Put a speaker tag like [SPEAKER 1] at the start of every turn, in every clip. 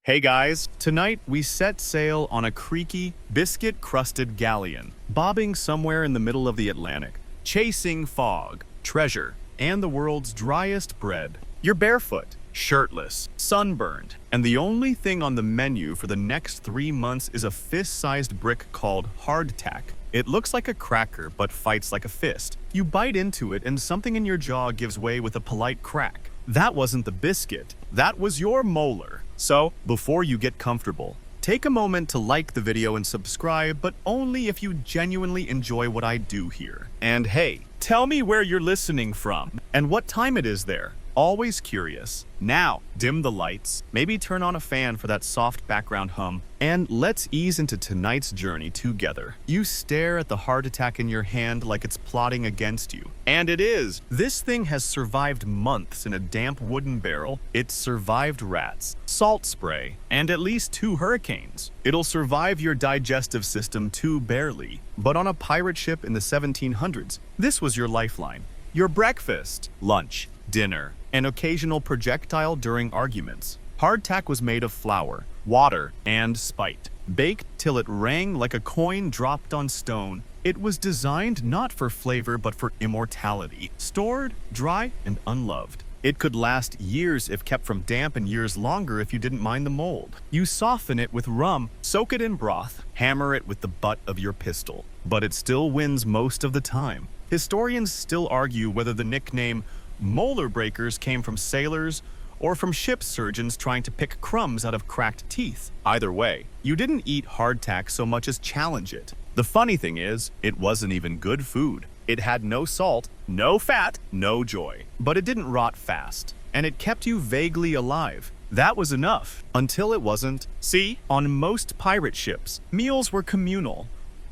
[SPEAKER 1] Hey guys, tonight we set sail on a creaky, biscuit-crusted galleon, bobbing somewhere in the middle of the Atlantic, chasing fog, treasure, and the world's driest bread. You're barefoot, shirtless, sunburned, and the only thing on the menu for the next 3 months is a fist-sized brick called hardtack. It looks like a cracker but fights like a fist. You bite into it and something in your jaw gives way with a polite crack. That wasn't the biscuit, that was your molar. So, before you get comfortable, take a moment to like the video and subscribe, but only if you genuinely enjoy what I do here. And hey, tell me where you're listening from and what time it is there. Always curious. Now, dim the lights, maybe turn on a fan for that soft background hum, and let's ease into tonight's journey together. You stare at the heart attack in your hand like it's plotting against you. And it is! This thing has survived months in a damp wooden barrel. It's survived rats, salt spray, and at least 2 hurricanes. It'll survive your digestive system too barely. But on a pirate ship in the 1700s, this was your lifeline. Your breakfast, lunch, dinner, an occasional projectile during arguments. Hardtack was made of flour, water, and spite. Baked till it rang like a coin dropped on stone, it was designed not for flavor but for immortality. Stored, dry, and unloved. It could last years if kept from damp and years longer if you didn't mind the mold. You soften it with rum, soak it in broth, hammer it with the butt of your pistol. But it still wins most of the time. Historians still argue whether the nickname molar breakers came from sailors or from ship surgeons trying to pick crumbs out of cracked teeth. Either way, you didn't eat hardtack so much as challenge it. The funny thing is, it wasn't even good food. It had no salt, no fat, no joy. But it didn't rot fast, and it kept you vaguely alive. That was enough, until it wasn't. See, on most pirate ships, meals were communal,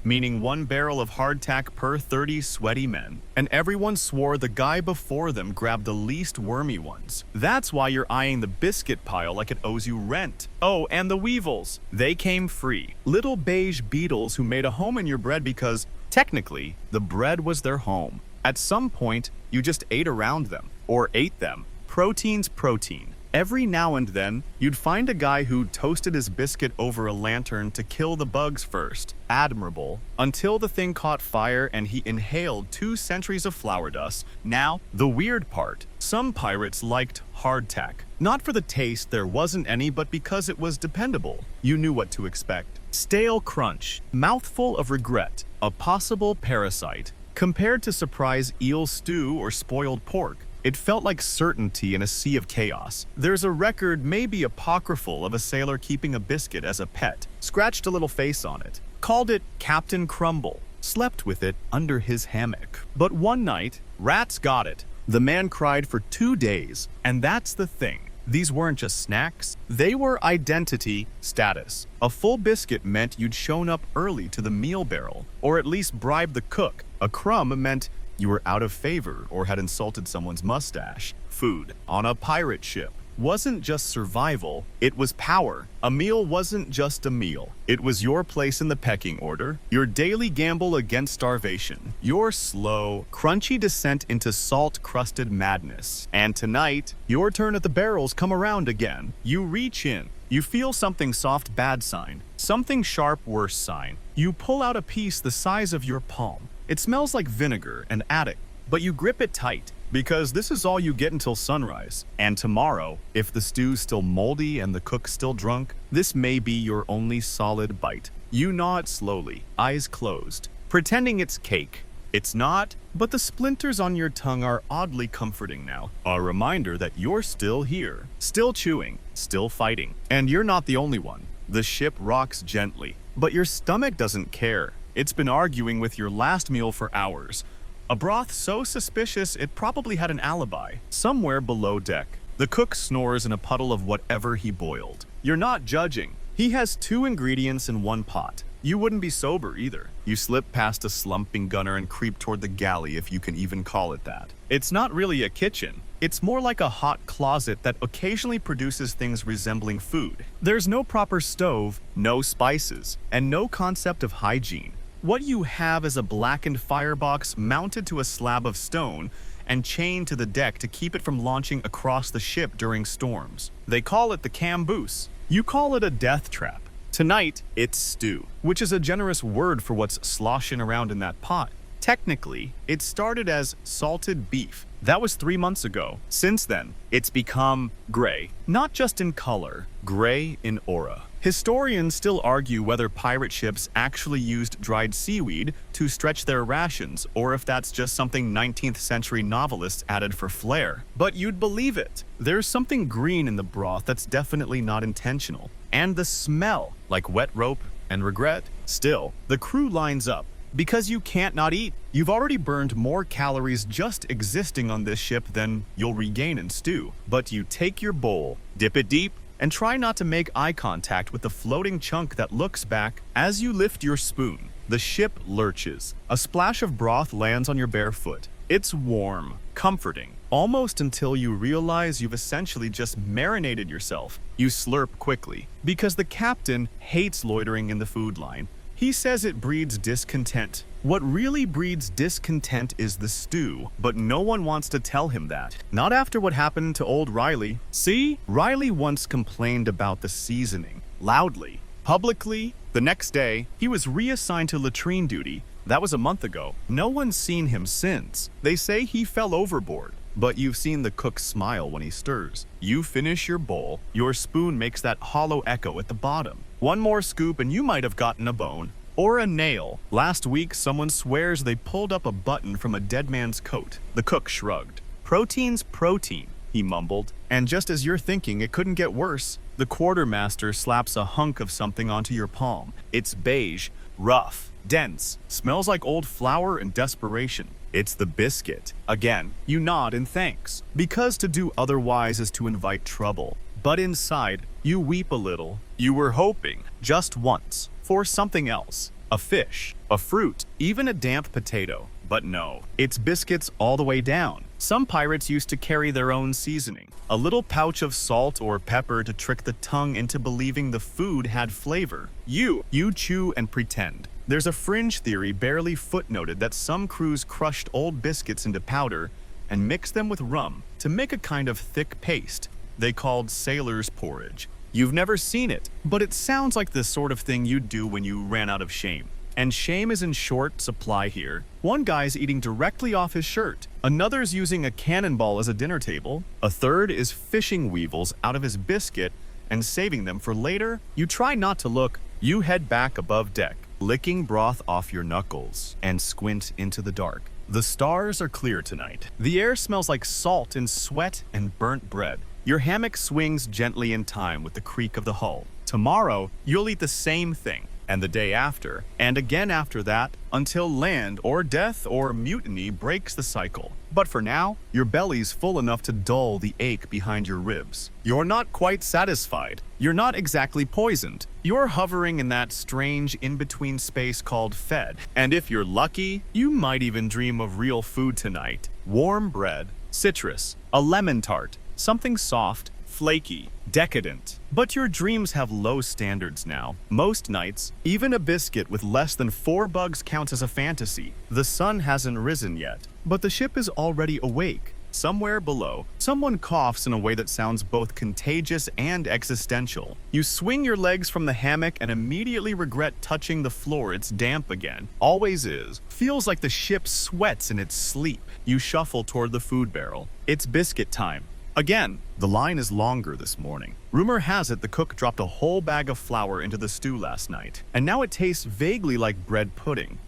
[SPEAKER 1] meaning 1 barrel of hardtack per 30 sweaty men, and everyone swore the guy before them grabbed the least wormy ones. That's why you're eyeing the biscuit pile like it owes you rent. Oh, and the weevils. They came free. Little beige beetles who made a home in your bread because, technically, the bread was their home. At some point, you just ate around them, or ate them. Protein's protein. Every now and then, you'd find a guy who toasted his biscuit over a lantern to kill the bugs first. Admirable. Until the thing caught fire and he inhaled 2 centuries of flour dust. Now, the weird part. Some pirates liked hardtack. Not for the taste, there wasn't any, but because it was dependable. You knew what to expect. Stale crunch. Mouthful of regret. A possible parasite. Compared to surprise eel stew or spoiled pork, it felt like certainty in a sea of chaos. There's a record, maybe apocryphal, of a sailor keeping a biscuit as a pet, scratched a little face on it, called it Captain Crumble, slept with it under his hammock. But one night, rats got it. The man cried for 2 days, and that's the thing. These weren't just snacks, they were identity status. A full biscuit meant you'd shown up early to the meal barrel, or at least bribed the cook. A crumb meant you were out of favor or had insulted someone's mustache. Food on a pirate ship wasn't just survival, it was power. A meal wasn't just a meal. It was your place in the pecking order, your daily gamble against starvation, your slow, crunchy descent into salt-crusted madness. And tonight, your turn at the barrels come around again. You reach in. You feel something soft, bad sign. Something sharp, worse sign. You pull out a piece the size of your palm. It smells like vinegar and attic, but you grip it tight, because this is all you get until sunrise. And tomorrow, if the stew's still moldy and the cook's still drunk, this may be your only solid bite. You gnaw it slowly, eyes closed, pretending it's cake. It's not, but the splinters on your tongue are oddly comforting now. A reminder that you're still here, still chewing, still fighting. And you're not the only one. The ship rocks gently, but your stomach doesn't care. It's been arguing with your last meal for hours. A broth so suspicious it probably had an alibi, somewhere below deck. The cook snores in a puddle of whatever he boiled. You're not judging. He has 2 ingredients in 1 pot. You wouldn't be sober either. You slip past a slumping gunner and creep toward the galley, if you can even call it that. It's not really a kitchen. It's more like a hot closet that occasionally produces things resembling food. There's no proper stove, no spices, and no concept of hygiene. What you have is a blackened firebox mounted to a slab of stone and chained to the deck to keep it from launching across the ship during storms. They call it the camboose. You call it a death trap. Tonight, it's stew, which is a generous word for what's sloshing around in that pot. Technically, it started as salted beef. That was 3 months ago. Since then, it's become gray. Not just in color, gray in aura. Historians still argue whether pirate ships actually used dried seaweed to stretch their rations, or if that's just something 19th century novelists added for flair. But you'd believe it. There's something green in the broth that's definitely not intentional. And the smell, like wet rope and regret. Still, the crew lines up. Because you can't not eat. You've already burned more calories just existing on this ship than you'll regain in stew. But you take your bowl, dip it deep, and try not to make eye contact with the floating chunk that looks back. As you lift your spoon, the ship lurches. A splash of broth lands on your bare foot. It's warm, comforting, almost until you realize you've essentially just marinated yourself. You slurp quickly, because the captain hates loitering in the food line. He says it breeds discontent. What really breeds discontent is the stew, but no one wants to tell him that. Not after what happened to old Riley. See, Riley once complained about the seasoning, loudly, publicly. The next day, he was reassigned to latrine duty. That was a month ago. No one's seen him since. They say he fell overboard. But you've seen the cook smile when he stirs. You finish your bowl, your spoon makes that hollow echo at the bottom. One more scoop and you might have gotten a bone. Or a nail. Last week, someone swears they pulled up a button from a dead man's coat. The cook shrugged. Protein's protein, he mumbled. And just as you're thinking it couldn't get worse, the quartermaster slaps a hunk of something onto your palm. It's beige, rough, dense, smells like old flour and desperation. It's the biscuit. Again, you nod in thanks, because to do otherwise is to invite trouble. But inside, you weep a little. You were hoping, just once, for something else. A fish, a fruit, even a damp potato. But no, it's biscuits all the way down. Some pirates used to carry their own seasoning. A little pouch of salt or pepper to trick the tongue into believing the food had flavor. You chew and pretend. There's a fringe theory barely footnoted that some crews crushed old biscuits into powder and mixed them with rum to make a kind of thick paste they called sailor's porridge. You've never seen it, but it sounds like the sort of thing you'd do when you ran out of shame. And shame is in short supply here. One guy's eating directly off his shirt. Another's using a cannonball as a dinner table. A third is fishing weevils out of his biscuit and saving them for later. You try not to look. You head back above deck, licking broth off your knuckles, and squint into the dark. The stars are clear tonight. The air smells like salt and sweat and burnt bread. Your hammock swings gently in time with the creak of the hull. Tomorrow, you'll eat the same thing, and the day after, and again after that, until land or death or mutiny breaks the cycle. But for now, your belly's full enough to dull the ache behind your ribs. You're not quite satisfied. You're not exactly poisoned. You're hovering in that strange in-between space called fed. And if you're lucky, you might even dream of real food tonight. Warm bread, citrus, a lemon tart, something soft, flaky, decadent. But your dreams have low standards now. Most nights, even a biscuit with less than 4 bugs counts as a fantasy. The sun hasn't risen yet, but the ship is already awake. Somewhere below, someone coughs in a way that sounds both contagious and existential. You swing your legs from the hammock and immediately regret touching the floor. It's damp again. Always is. Feels like the ship sweats in its sleep. You shuffle toward the food barrel. It's biscuit time. Again, the line is longer this morning. Rumor has it the cook dropped a whole bag of flour into the stew last night, and now it tastes vaguely like bread pudding.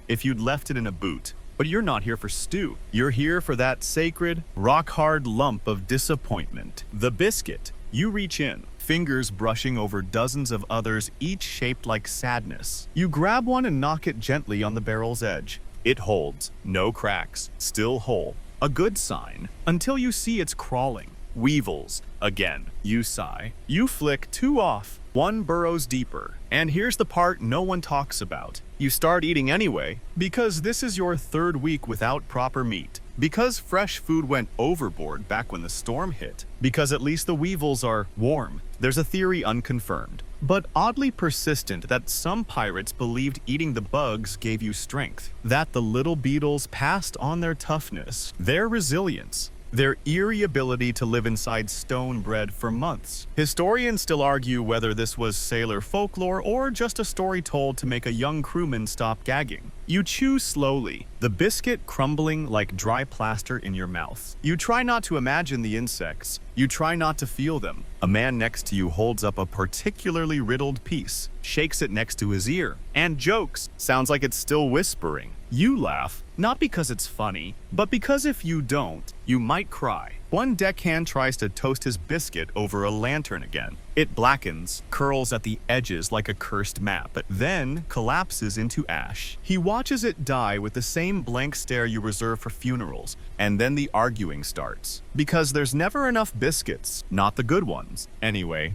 [SPEAKER 1] If you'd left it in a boot. But you're not here for stew. You're here for that sacred, rock-hard lump of disappointment. The biscuit. You reach in, fingers brushing over dozens of others, each shaped like sadness. You grab one and knock it gently on the barrel's edge. It holds. No cracks. Still whole. A good sign, until you see it's crawling. Weevils. Again. You sigh. You flick 2 off. 1 burrows deeper. And here's the part no one talks about. You start eating anyway, because this is your 3rd week without proper meat. Because fresh food went overboard back when the storm hit. Because at least the weevils are warm. There's a theory unconfirmed, but oddly persistent, that some pirates believed eating the bugs gave you strength. That the little beetles passed on their toughness, their resilience, their eerie ability to live inside stone bread for months. Historians still argue whether this was sailor folklore or just a story told to make a young crewman stop gagging. You chew slowly, the biscuit crumbling like dry plaster in your mouth. You try not to imagine the insects. You try not to feel them. A man next to you holds up a particularly riddled piece, shakes it next to his ear, and jokes. Sounds like it's still whispering. You laugh, not because it's funny, but because if you don't, you might cry. One deckhand tries to toast his biscuit over a lantern again. It blackens, curls at the edges like a cursed map, but then collapses into ash. He watches it die with the same blank stare you reserve for funerals, and then the arguing starts. Because there's never enough biscuits, not the good ones, anyway.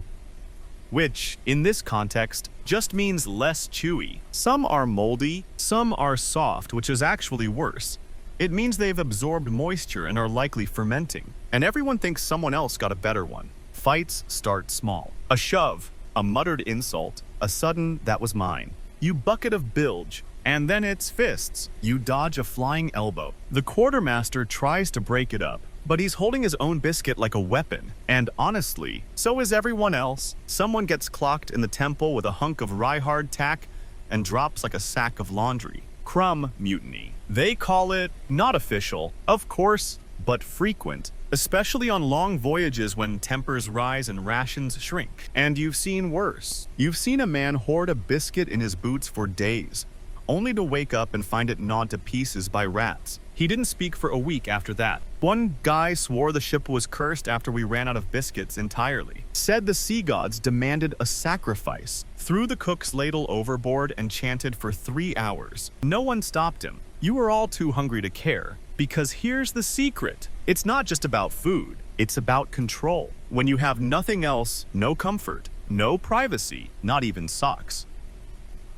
[SPEAKER 1] Which, in this context, just means less chewy. Some are moldy, some are soft, which is actually worse. It means they've absorbed moisture and are likely fermenting. And everyone thinks someone else got a better one. Fights start small. A shove, a muttered insult, a sudden "that was mine." You bucket of bilge, and then it's fists. You dodge a flying elbow. The quartermaster tries to break it up, but he's holding his own biscuit like a weapon. And honestly, so is everyone else. Someone gets clocked in the temple with a hunk of rye-hard tack and drops like a sack of laundry. Crumb mutiny. They call it not official, of course, but frequent, especially on long voyages when tempers rise and rations shrink. And you've seen worse. You've seen a man hoard a biscuit in his boots for days, only to wake up and find it gnawed to pieces by rats. He didn't speak for a week after that. One guy swore the ship was cursed after we ran out of biscuits entirely. Said the sea gods demanded a sacrifice. Threw the cook's ladle overboard and chanted for 3 hours. No one stopped him. You were all too hungry to care. Because here's the secret. It's not just about food. It's about control. When you have nothing else, no comfort, no privacy, not even socks,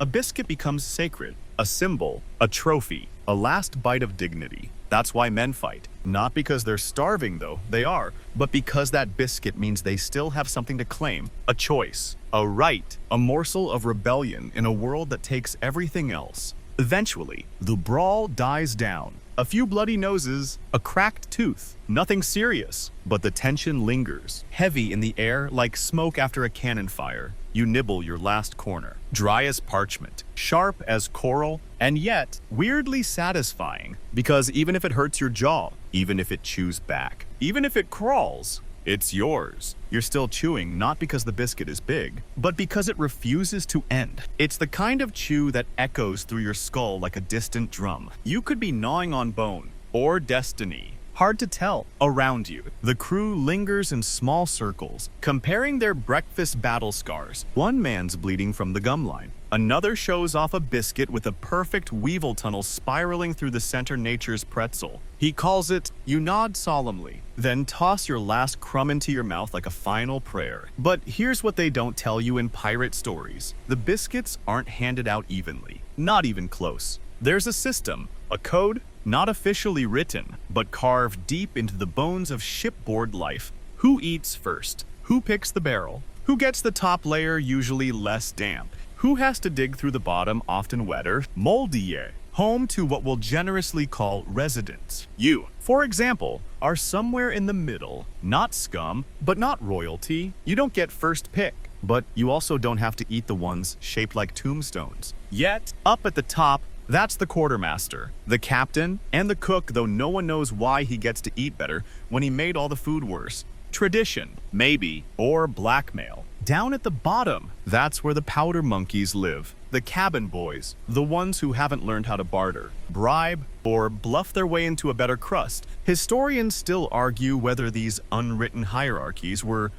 [SPEAKER 1] a biscuit becomes sacred, a symbol, a trophy, a last bite of dignity. That's why men fight. Not because they're starving, though, they are, but because that biscuit means they still have something to claim, a choice, a right, a morsel of rebellion in a world that takes everything else. Eventually, the brawl dies down. A few bloody noses, a cracked tooth. Nothing serious, but the tension lingers, heavy in the air like smoke after a cannon fire. You nibble your last corner, dry as parchment, sharp as coral, and yet weirdly satisfying, because even if it hurts your jaw, even if it chews back, even if it crawls, it's yours. You're still chewing not because the biscuit is big, but because it refuses to end. It's the kind of chew that echoes through your skull like a distant drum. You could be gnawing on bone or destiny. Hard to tell. Around you, the crew lingers in small circles, comparing their breakfast battle scars. One man's bleeding from the gum line. Another shows off a biscuit with a perfect weevil tunnel spiraling through the center nature's pretzel. He calls it, you nod solemnly, then toss your last crumb into your mouth like a final prayer. But here's what they don't tell you in pirate stories. The biscuits aren't handed out evenly. Not even close. There's a system, a code, not officially written, but carved deep into the bones of shipboard life. Who eats first? Who picks the barrel? Who gets the top layer, usually less damp? Who has to dig through the bottom, often wetter? Moldy, home to what we'll generously call residents. You, for example, are somewhere in the middle. Not scum, but not royalty. You don't get first pick, but you also don't have to eat the ones shaped like tombstones. Yet, up at the top, that's the quartermaster, the captain, and the cook, though no one knows why he gets to eat better when he made all the food worse. Tradition, maybe, or blackmail. Down at the bottom, that's where the powder monkeys live. The cabin boys, the ones who haven't learned how to barter, bribe, or bluff their way into a better crust. Historians still argue whether these unwritten hierarchies were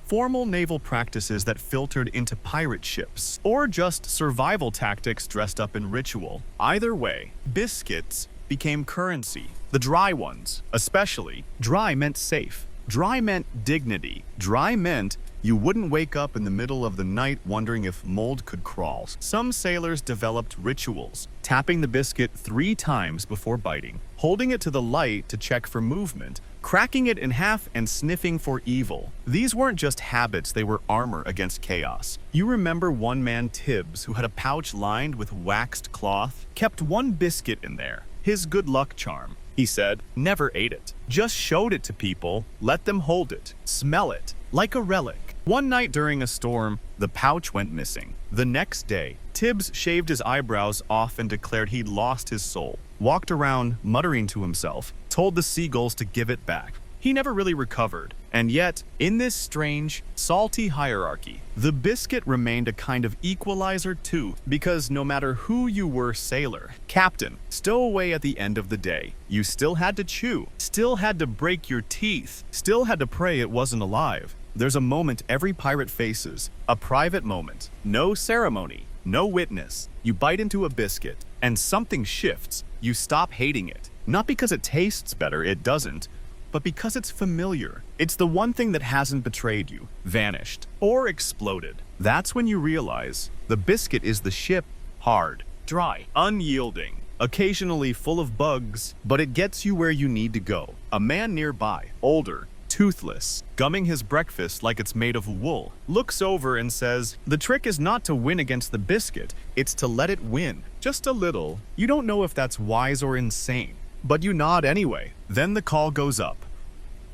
[SPEAKER 1] formal naval practices that filtered into pirate ships, or just survival tactics dressed up in ritual. Either way, biscuits became currency. The dry ones, especially. Dry meant safe. Dry meant dignity. Dry meant you wouldn't wake up in the middle of the night wondering if mold could crawl. Some sailors developed rituals, tapping the biscuit 3 times before biting, holding it to the light to check for movement, cracking it in half and sniffing for evil. These weren't just habits, they were armor against chaos. You remember one man, Tibbs, who had a pouch lined with waxed cloth, kept one biscuit in there, his good luck charm. he said. Never ate it. Just showed it to people, let them hold it, smell it, like a relic. One night during a storm, the pouch went missing. The next day, Tibbs shaved his eyebrows off and declared he'd lost his soul. Walked around, muttering to himself, told the seagulls to give it back. He never really recovered. And yet, in this strange, salty hierarchy, the biscuit remained a kind of equalizer too, because no matter who you were, sailor, captain, stowaway at the end of the day, you still had to chew, still had to break your teeth, still had to pray it wasn't alive. There's a moment every pirate faces, a private moment, no ceremony, no witness. You bite into a biscuit, and something shifts. You stop hating it. Not because it tastes better, it doesn't, but because it's familiar. It's the one thing that hasn't betrayed you, vanished, or exploded. That's when you realize the biscuit is the ship, hard, dry, unyielding, occasionally full of bugs, but it gets you where you need to go. A man nearby, older, toothless, gumming his breakfast like it's made of wool, looks over and says, "The trick is not to win against the biscuit, it's to let it win. Just a little." You don't know if that's wise or insane, but you nod anyway. Then the call goes up.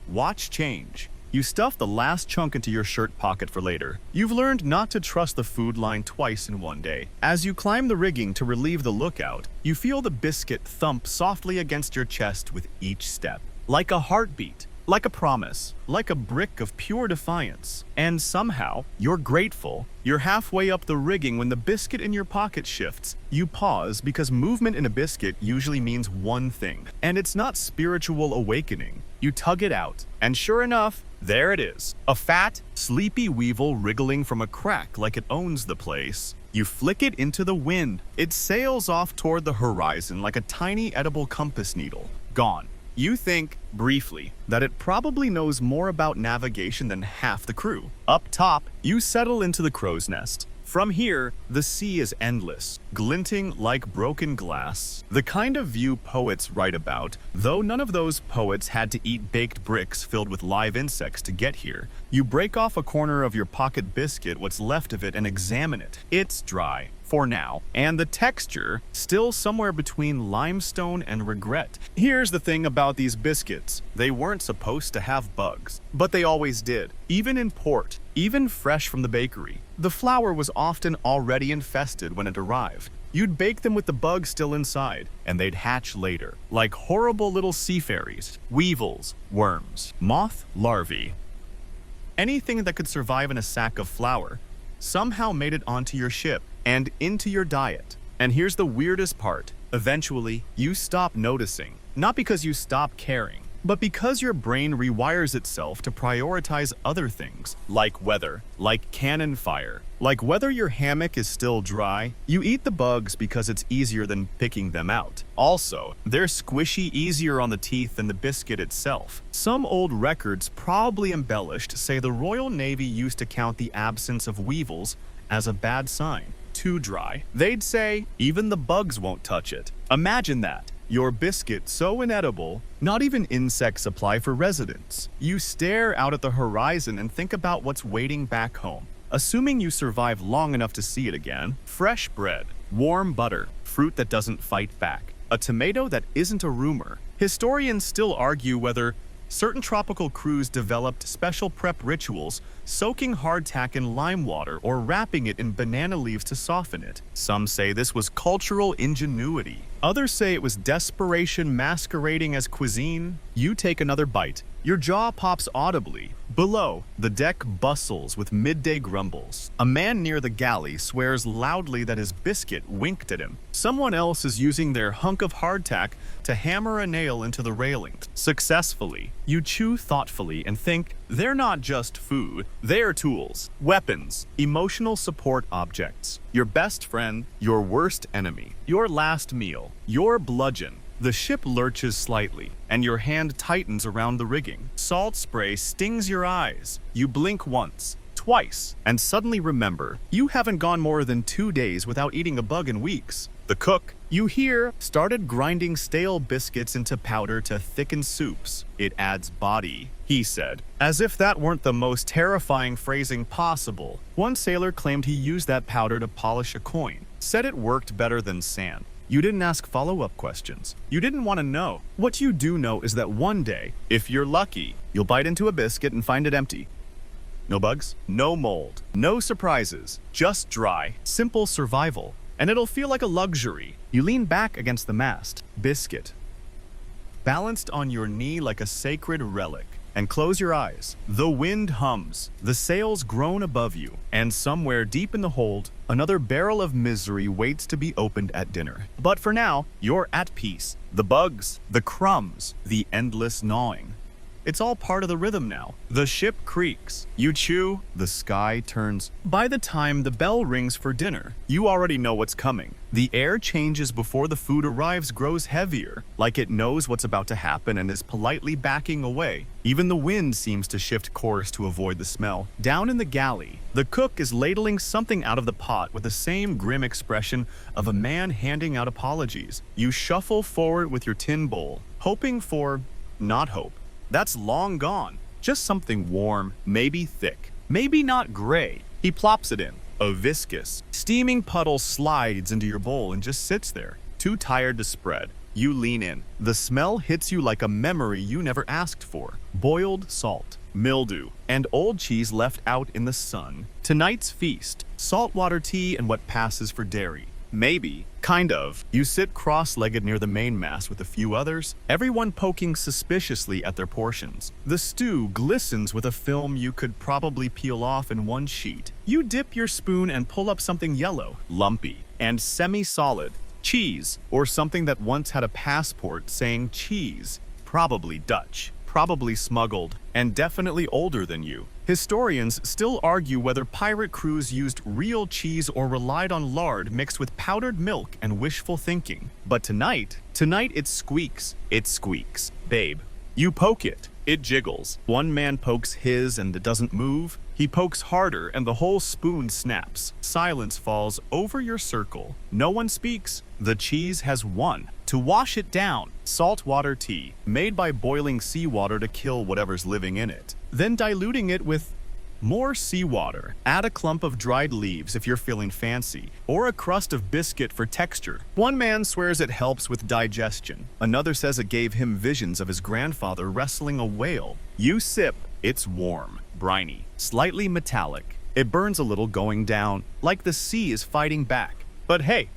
[SPEAKER 1] Watch change. You stuff the last chunk into your shirt pocket for later. You've learned not to trust the food line twice in one day. As you climb the rigging to relieve the lookout, you feel the biscuit thump softly against your chest with each step. Like a heartbeat, like a promise, like a brick of pure defiance. And somehow, you're grateful. You're halfway up the rigging when the biscuit in your pocket shifts. You pause because movement in a biscuit usually means one thing, and it's not spiritual awakening. You tug it out, and sure enough, there it is. A fat, sleepy weevil wriggling from a crack like it owns the place. You flick it into the wind. It sails off toward the horizon like a tiny edible compass needle. Gone. You think, briefly, that it probably knows more about navigation than half the crew. Up top, you settle into the crow's nest. From here, the sea is endless, glinting like broken glass. The kind of view poets write about, though none of those poets had to eat baked bricks filled with live insects to get here. You break off a corner of your pocket biscuit, what's left of it, and examine it. It's dry. For now, and the texture still somewhere between limestone and regret. Here's the thing about these biscuits. They weren't supposed to have bugs, but they always did. Even in port, even fresh from the bakery, the flour was often already infested when it arrived. You'd bake them with the bugs still inside, and they'd hatch later, like horrible little sea fairies, weevils, worms, moth larvae. Anything that could survive in a sack of flour somehow made it onto your ship and into your diet. And here's the weirdest part. Eventually, you stop noticing. Not because you stop caring, but because your brain rewires itself to prioritize other things, like weather, like cannon fire, like whether your hammock is still dry. You eat the bugs because it's easier than picking them out. Also, they're squishy, easier on the teeth than the biscuit itself. Some old records, probably embellished, say the Royal Navy used to count the absence of weevils as a bad sign. Too dry. They'd say, even the bugs won't touch it. Imagine that. Your biscuit so inedible, not even insects apply for residence. You stare out at the horizon and think about what's waiting back home. Assuming you survive long enough to see it again, fresh bread, warm butter, fruit that doesn't fight back, a tomato that isn't a rumor. Historians still argue whether certain tropical crews developed special prep rituals, soaking hardtack in lime water or wrapping it in banana leaves to soften it. Some say this was cultural ingenuity. Others say it was desperation masquerading as cuisine. You take another bite. Your jaw pops audibly. Below, the deck bustles with midday grumbles. A man near the galley swears loudly that his biscuit winked at him. Someone else is using their hunk of hardtack to hammer a nail into the railing. Successfully, you chew thoughtfully and think, they're not just food, they're tools, weapons, emotional support objects. Your best friend, your worst enemy, your last meal, your bludgeon. The ship lurches slightly, and your hand tightens around the rigging. Salt spray stings your eyes. You blink once, twice, and suddenly remember, you haven't gone more than 2 days without eating a bug in weeks. The cook, you hear, started grinding stale biscuits into powder to thicken soups. It adds body, he said, as if that weren't the most terrifying phrasing possible. One sailor claimed he used that powder to polish a coin, said it worked better than sand. You didn't ask follow-up questions. You didn't want to know. What you do know is that one day, if you're lucky, you'll bite into a biscuit and find it empty. No bugs, no mold, no surprises, just dry, simple survival. And it'll feel like a luxury. You lean back against the mast, biscuit, balanced on your knee like a sacred relic, and close your eyes. The wind hums, the sails groan above you, and somewhere deep in the hold, another barrel of misery waits to be opened at dinner. But for now, you're at peace. The bugs, the crumbs, the endless gnawing. It's all part of the rhythm now. The ship creaks. You chew, the sky turns. By the time the bell rings for dinner, you already know what's coming. The air changes before the food arrives, grows heavier, like it knows what's about to happen and is politely backing away. Even the wind seems to shift course to avoid the smell. Down in the galley, the cook is ladling something out of the pot with the same grim expression of a man handing out apologies. You shuffle forward with your tin bowl, hoping for not hope. That's long gone. Just something warm, maybe thick, maybe not gray. He plops it in. A viscous, steaming puddle slides into your bowl and just sits there, too tired to spread. You lean in. The smell hits you like a memory you never asked for. Boiled salt, mildew, and old cheese left out in the sun. Tonight's feast, saltwater tea and what passes for dairy. Maybe, kind of. You sit cross-legged near the mainmast with a few others, everyone poking suspiciously at their portions. The stew glistens with a film you could probably peel off in one sheet. You dip your spoon and pull up something yellow, lumpy, and semi-solid. Cheese, or something that once had a passport saying cheese. Probably Dutch, probably smuggled, and definitely older than you. Historians still argue whether pirate crews used real cheese or relied on lard mixed with powdered milk and wishful thinking. But tonight it squeaks. It squeaks. Babe, you poke it. It jiggles. One man pokes his and it doesn't move. He pokes harder and the whole spoon snaps. Silence falls over your circle. No one speaks. The cheese has won. To wash it down, saltwater tea, made by boiling seawater to kill whatever's living in it. Then diluting it with more seawater. Add a clump of dried leaves if you're feeling fancy, or a crust of biscuit for texture. One man swears it helps with digestion. Another says it gave him visions of his grandfather wrestling a whale. You sip. It's warm, briny, slightly metallic. It burns a little going down, like the sea is fighting back. But hey,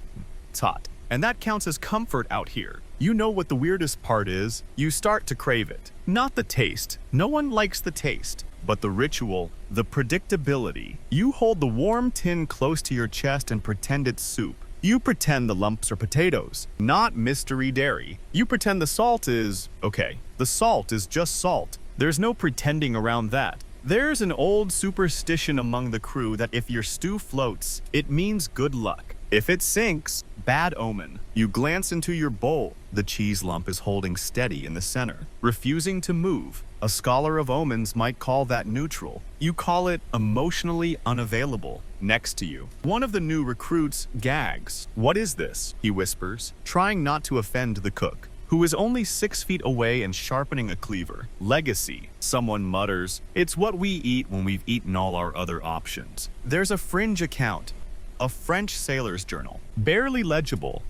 [SPEAKER 1] it's hot. And that counts as comfort out here. You know what the weirdest part is? You start to crave it. Not the taste. No one likes the taste. But the ritual, the predictability. You hold the warm tin close to your chest and pretend it's soup. You pretend the lumps are potatoes, not mystery dairy. You pretend the salt is, okay, the salt is just salt. There's no pretending around that. There's an old superstition among the crew that if your stew floats, it means good luck. If it sinks, bad omen. You glance into your bowl. The cheese lump is holding steady in the center, refusing to move. A scholar of omens might call that neutral. You call it emotionally unavailable. Next to you, one of the new recruits gags. "What is this?" he whispers, trying not to offend the cook, who is only 6 feet away and sharpening a cleaver. "Legacy," someone mutters. "It's what we eat when we've eaten all our other options." There's a fringe account. A French sailor's journal, barely legible,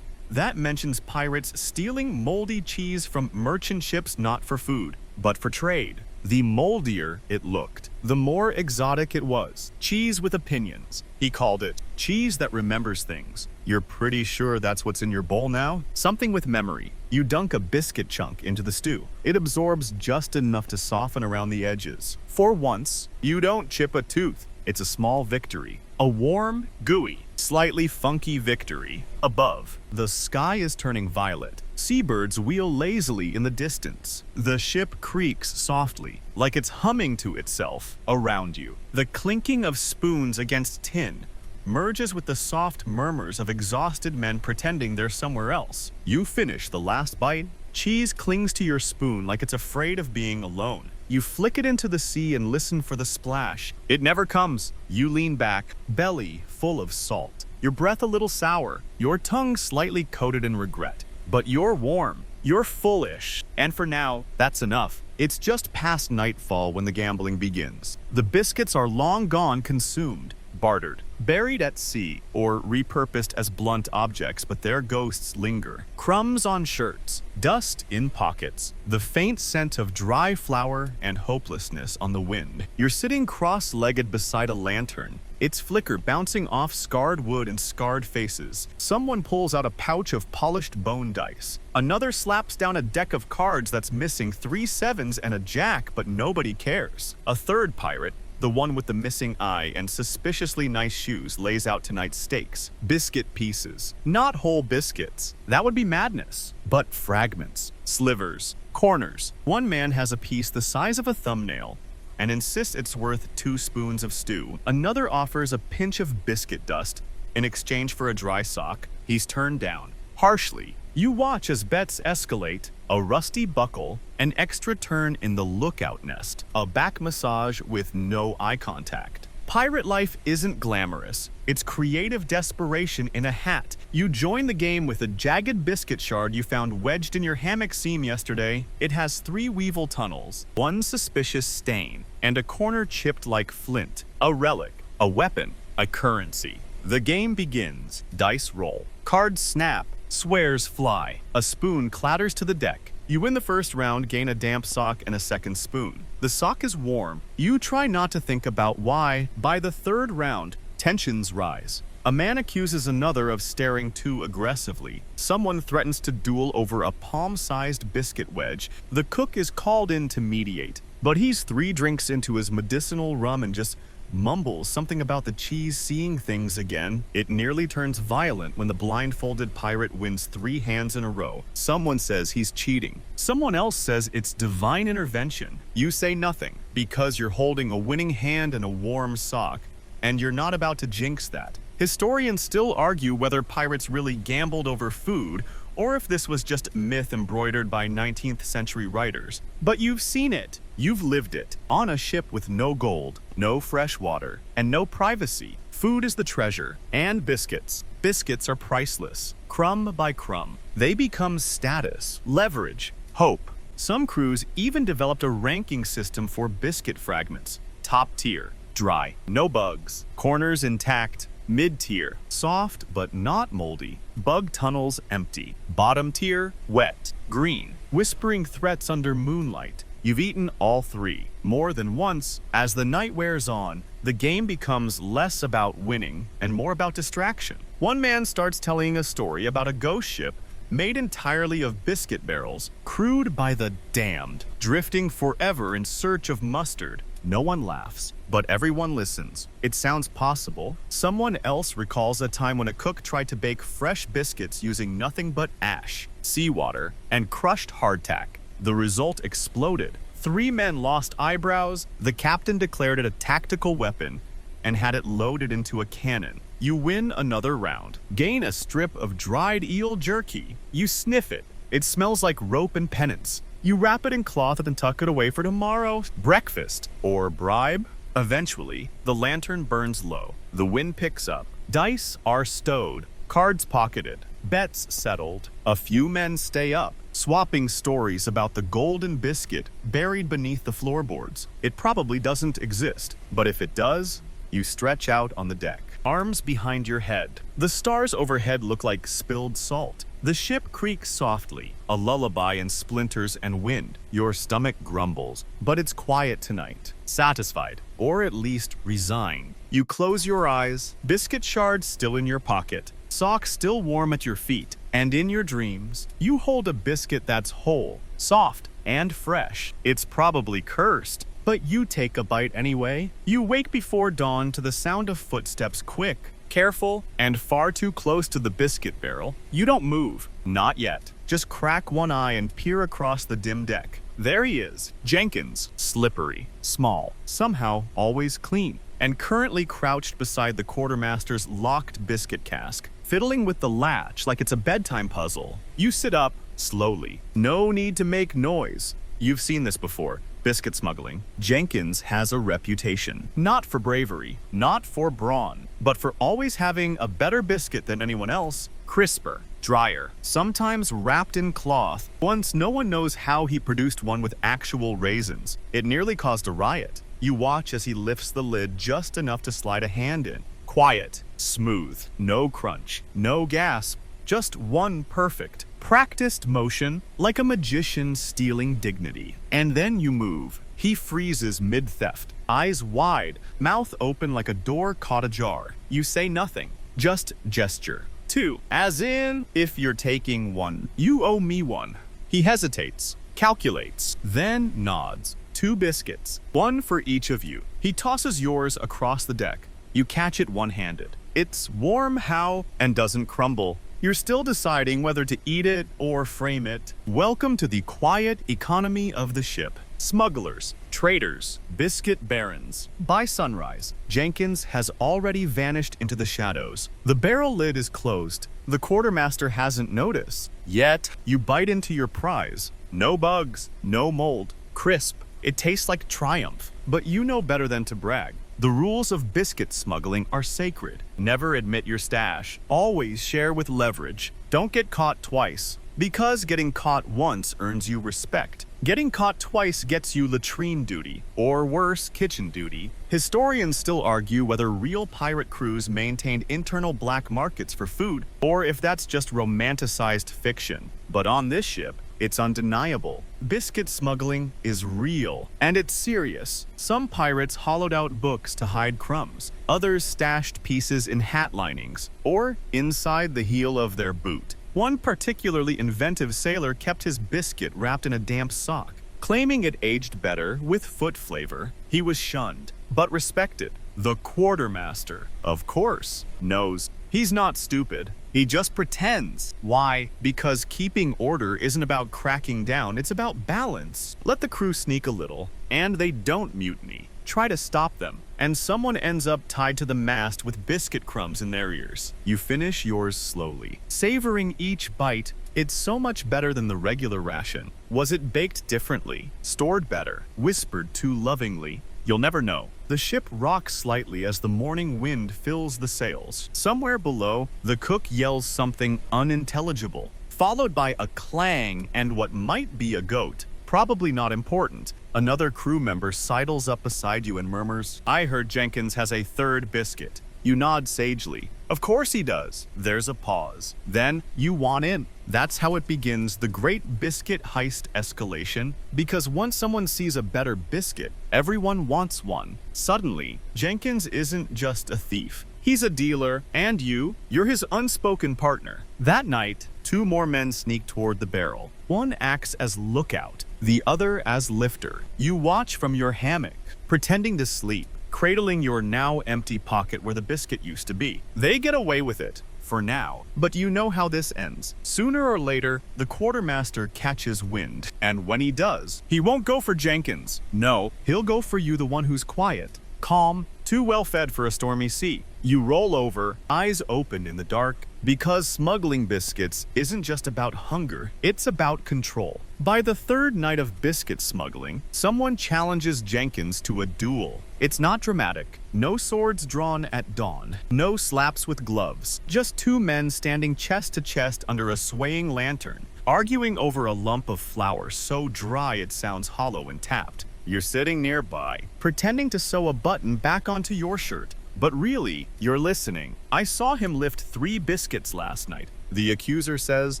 [SPEAKER 1] that mentions pirates stealing moldy cheese from merchant ships not for food, but for trade. The moldier it looked, the more exotic it was. Cheese with opinions. He called it cheese that remembers things. You're pretty sure that's what's in your bowl now? Something with memory. You dunk a biscuit chunk into the stew. It absorbs just enough to soften around the edges. For once, you don't chip a tooth. It's a small victory. A warm, gooey, slightly funky victory. Above, the sky is turning violet. Seabirds wheel lazily in the distance. The ship creaks softly, like it's humming to itself around you. The clinking of spoons against tin merges with the soft murmurs of exhausted men pretending they're somewhere else. You finish the last bite. Cheese clings to your spoon like it's afraid of being alone. You flick it into the sea and listen for the splash. It never comes. You lean back, belly full of salt. Your breath a little sour, your tongue slightly coated in regret. But you're warm. You're fullish. And for now, that's enough. It's just past nightfall when the gambling begins. The biscuits are long gone consumed. bartered, buried at sea, or repurposed as blunt objects, but their ghosts linger. Crumbs on shirts, dust in pockets, the faint scent of dry flour and hopelessness on the wind. You're sitting cross-legged beside a lantern, its flicker bouncing off scarred wood and scarred faces. Someone pulls out a pouch of polished bone dice. Another slaps down a deck of cards that's missing 3 sevens and a jack, but nobody cares. A third pirate, the one with the missing eye and suspiciously nice shoes, lays out tonight's stakes. Biscuit pieces. Not whole biscuits. That would be madness. But fragments, slivers, corners. One man has a piece the size of a thumbnail and insists it's worth 2 spoons of stew. Another offers a pinch of biscuit dust in exchange for a dry sock. He's turned down. Harshly, you watch as bets escalate: a rusty buckle, an extra turn in the lookout nest, a back massage with no eye contact. Pirate life isn't glamorous. It's creative desperation in a hat. You join the game with a jagged biscuit shard you found wedged in your hammock seam yesterday. It has 3 weevil tunnels, 1 suspicious stain, and a corner chipped like flint. A relic, a weapon, a currency. The game begins. Dice roll. Cards snap. Swears fly. A spoon clatters to the deck. You win the first round, gain a damp sock and a second spoon. The sock is warm. You try not to think about why. By the third round, tensions rise. A man accuses another of staring too aggressively. Someone threatens to duel over a palm-sized biscuit wedge. The cook is called in to mediate, but he's 3 drinks into his medicinal rum and just mumbles something about the cheese seeing things again. It nearly turns violent when the blindfolded pirate wins 3 hands in a row. Someone says he's cheating. Someone else says it's divine intervention. You say nothing because you're holding a winning hand and a warm sock, and you're not about to jinx that. Historians still argue whether pirates really gambled over food or if this was just myth embroidered by 19th century writers. But you've seen it. You've lived it. On a ship with no gold, no fresh water, and no privacy. Food is the treasure. And biscuits. Biscuits are priceless. Crumb by crumb. They become status, leverage, hope. Some crews even developed a ranking system for biscuit fragments. Top tier, dry, no bugs. Corners intact. Mid-tier, soft but not moldy. Bug tunnels empty. Bottom tier, wet, green. Whispering threats under moonlight. You've eaten all 3, more than once. As the night wears on, the game becomes less about winning and more about distraction. One man starts telling a story about a ghost ship made entirely of biscuit barrels, crewed by the damned, drifting forever in search of mustard. No one laughs, but everyone listens. It sounds possible. Someone else recalls a time when a cook tried to bake fresh biscuits using nothing but ash, seawater, and crushed hardtack. The result exploded. 3 men lost eyebrows. The captain declared it a tactical weapon and had it loaded into a cannon. You win another round. Gain a strip of dried eel jerky. You sniff it. It smells like rope and penance. You wrap it in cloth and tuck it away for tomorrow. Breakfast or bribe. Eventually, the lantern burns low. The wind picks up. Dice are stowed. Cards pocketed. Bets settled. A few men stay up, swapping stories about the golden biscuit buried beneath the floorboards. It probably doesn't exist, but if it does, you stretch out on the deck. Arms behind your head. The stars overhead look like spilled salt. The ship creaks softly, a lullaby in splinters and wind. Your stomach grumbles, but it's quiet tonight. Satisfied, or at least resigned. You close your eyes, biscuit shards still in your pocket, socks still warm at your feet, and in your dreams, you hold a biscuit that's whole, soft, and fresh. It's probably cursed, but you take a bite anyway. You wake before dawn to the sound of footsteps, quick, careful, and far too close to the biscuit barrel. You don't move, not yet. Just crack one eye and peer across the dim deck. There he is, Jenkins, slippery, small, somehow always clean, and currently crouched beside the quartermaster's locked biscuit cask, fiddling with the latch like it's a bedtime puzzle. You sit up, slowly. No need to make noise. You've seen this before. Biscuit smuggling. Jenkins has a reputation. Not for bravery, not for brawn, but for always having a better biscuit than anyone else. Crisper, drier, sometimes wrapped in cloth. Once no one knows how he produced one with actual raisins. It nearly caused a riot. You watch as he lifts the lid just enough to slide a hand in. Quiet, smooth, no crunch, no gasp, just one perfect, practiced motion like a magician stealing dignity. And then you move. He freezes mid-theft, eyes wide, mouth open like a door caught ajar. You say nothing, just gesture. 2. As in, if you're taking one, you owe me one. He hesitates, calculates, then nods. 2 biscuits, one for each of you. He tosses yours across the deck. You catch it one-handed. It's warm how and doesn't crumble. You're still deciding whether to eat it or frame it. Welcome to the quiet economy of the ship. Smugglers, traders, biscuit barons. By sunrise, Jenkins has already vanished into the shadows. The barrel lid is closed. The quartermaster hasn't noticed. Yet, you bite into your prize. No bugs, no mold. Crisp. It tastes like triumph. But you know better than to brag. The rules of biscuit smuggling are sacred. Never admit your stash. Always share with leverage. Don't get caught twice. Because getting caught once earns you respect. Getting caught twice gets you latrine duty, or worse, kitchen duty. Historians still argue whether real pirate crews maintained internal black markets for food, or if that's just romanticized fiction. But on this ship, it's undeniable. Biscuit smuggling is real, and it's serious. Some pirates hollowed out books to hide crumbs. Others stashed pieces in hat linings, or inside the heel of their boot. One particularly inventive sailor kept his biscuit wrapped in a damp sock. Claiming it aged better with foot flavor, he was shunned, but respected. The quartermaster, of course, knows. He's not stupid. He just pretends. Why? Because keeping order isn't about cracking down, it's about balance. Let the crew sneak a little, and they don't mutiny. Try to stop them, and someone ends up tied to the mast with biscuit crumbs in their ears. You finish yours slowly, savoring each bite. It's so much better than the regular ration. Was it baked differently? Stored better? Whispered too lovingly? You'll never know. The ship rocks slightly as the morning wind fills the sails. Somewhere below, the cook yells something unintelligible, followed by a clang and what might be a goat. Probably not important. Another crew member sidles up beside you and murmurs, "I heard Jenkins has a 3rd biscuit." You nod sagely. Of course he does. There's a pause. Then you want in. That's how it begins, the great biscuit heist escalation. Because once someone sees a better biscuit, everyone wants one. Suddenly, Jenkins isn't just a thief. He's a dealer, and you're his unspoken partner. That night, 2 more men sneak toward the barrel. One acts as lookout, the other as lifter. You watch from your hammock, pretending to sleep, cradling your now empty pocket where the biscuit used to be. They get away with it, for now, but you know how this ends. Sooner or later, the quartermaster catches wind, and when he does, he won't go for Jenkins. No, he'll go for you, the one who's quiet, calm, too well-fed for a stormy sea. You roll over, eyes open in the dark, because smuggling biscuits isn't just about hunger, it's about control. By the 3rd night of biscuit smuggling, someone challenges Jenkins to a duel. It's not dramatic. No swords drawn at dawn. No slaps with gloves. Just 2 men standing chest to chest under a swaying lantern, arguing over a lump of flour so dry it sounds hollow and tapped. You're sitting nearby, pretending to sew a button back onto your shirt. But really, you're listening. I saw him lift 3 biscuits last night, the accuser says,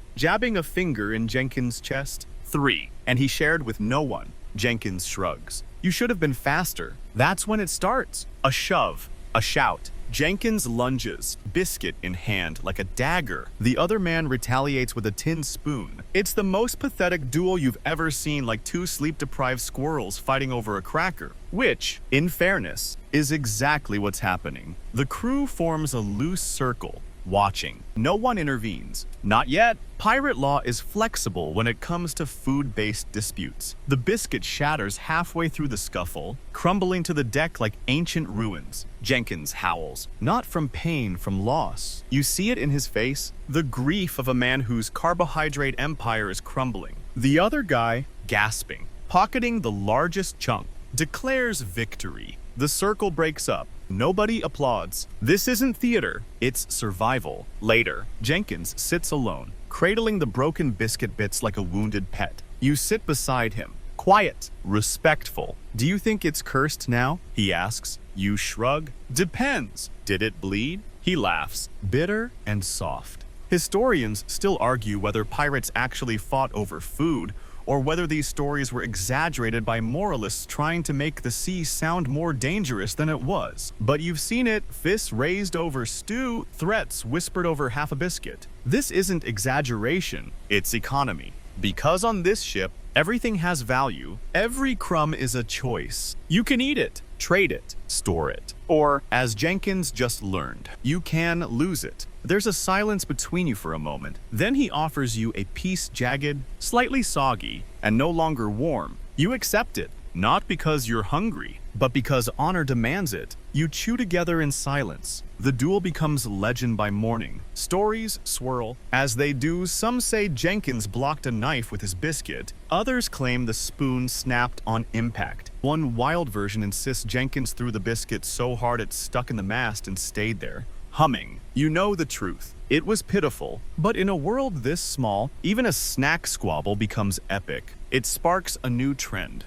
[SPEAKER 1] jabbing a finger in Jenkins' chest. 3. And he shared with no one. Jenkins shrugs. You should have been faster. That's when it starts. A shove, a shout. Jenkins lunges, biscuit in hand, like a dagger. The other man retaliates with a tin spoon. It's the most pathetic duel you've ever seen, like 2 sleep-deprived squirrels fighting over a cracker. Which, in fairness, is exactly what's happening. The crew forms a loose circle, watching. No one intervenes. Not yet. Pirate law is flexible when it comes to food-based disputes. The biscuit shatters halfway through the scuffle, crumbling to the deck like ancient ruins. Jenkins howls, not from pain, from loss. You see it in his face, the grief of a man whose carbohydrate empire is crumbling. The other guy, gasping, pocketing the largest chunk, declares victory. The circle breaks up. Nobody applauds. This isn't theater, it's survival. Later, Jenkins sits alone, cradling the broken biscuit bits like a wounded pet. You sit beside him, Quiet, respectful. Do you think it's cursed now? He asks. You shrug. Depends. Did it bleed? He laughs, bitter and soft. Historians still argue whether pirates actually fought over food, or whether these stories were exaggerated by moralists trying to make the sea sound more dangerous than it was. But you've seen it, fists raised over stew, threats whispered over half a biscuit. This isn't exaggeration, it's economy. Because on this ship, everything has value. Every crumb is a choice. You can eat it, trade it, store it. Or, as Jenkins just learned, you can lose it. There's a silence between you for a moment. Then he offers you a piece jagged, slightly soggy, and no longer warm. You accept it, not because you're hungry, but because honor demands it. You chew together in silence. The duel becomes legend by morning. Stories swirl. As they do, some say Jenkins blocked a knife with his biscuit. Others claim the spoon snapped on impact. One wild version insists Jenkins threw the biscuit so hard it stuck in the mast and stayed there, humming. You know the truth. It was pitiful, but in a world this small, even a snack squabble becomes epic. It sparks a new trend.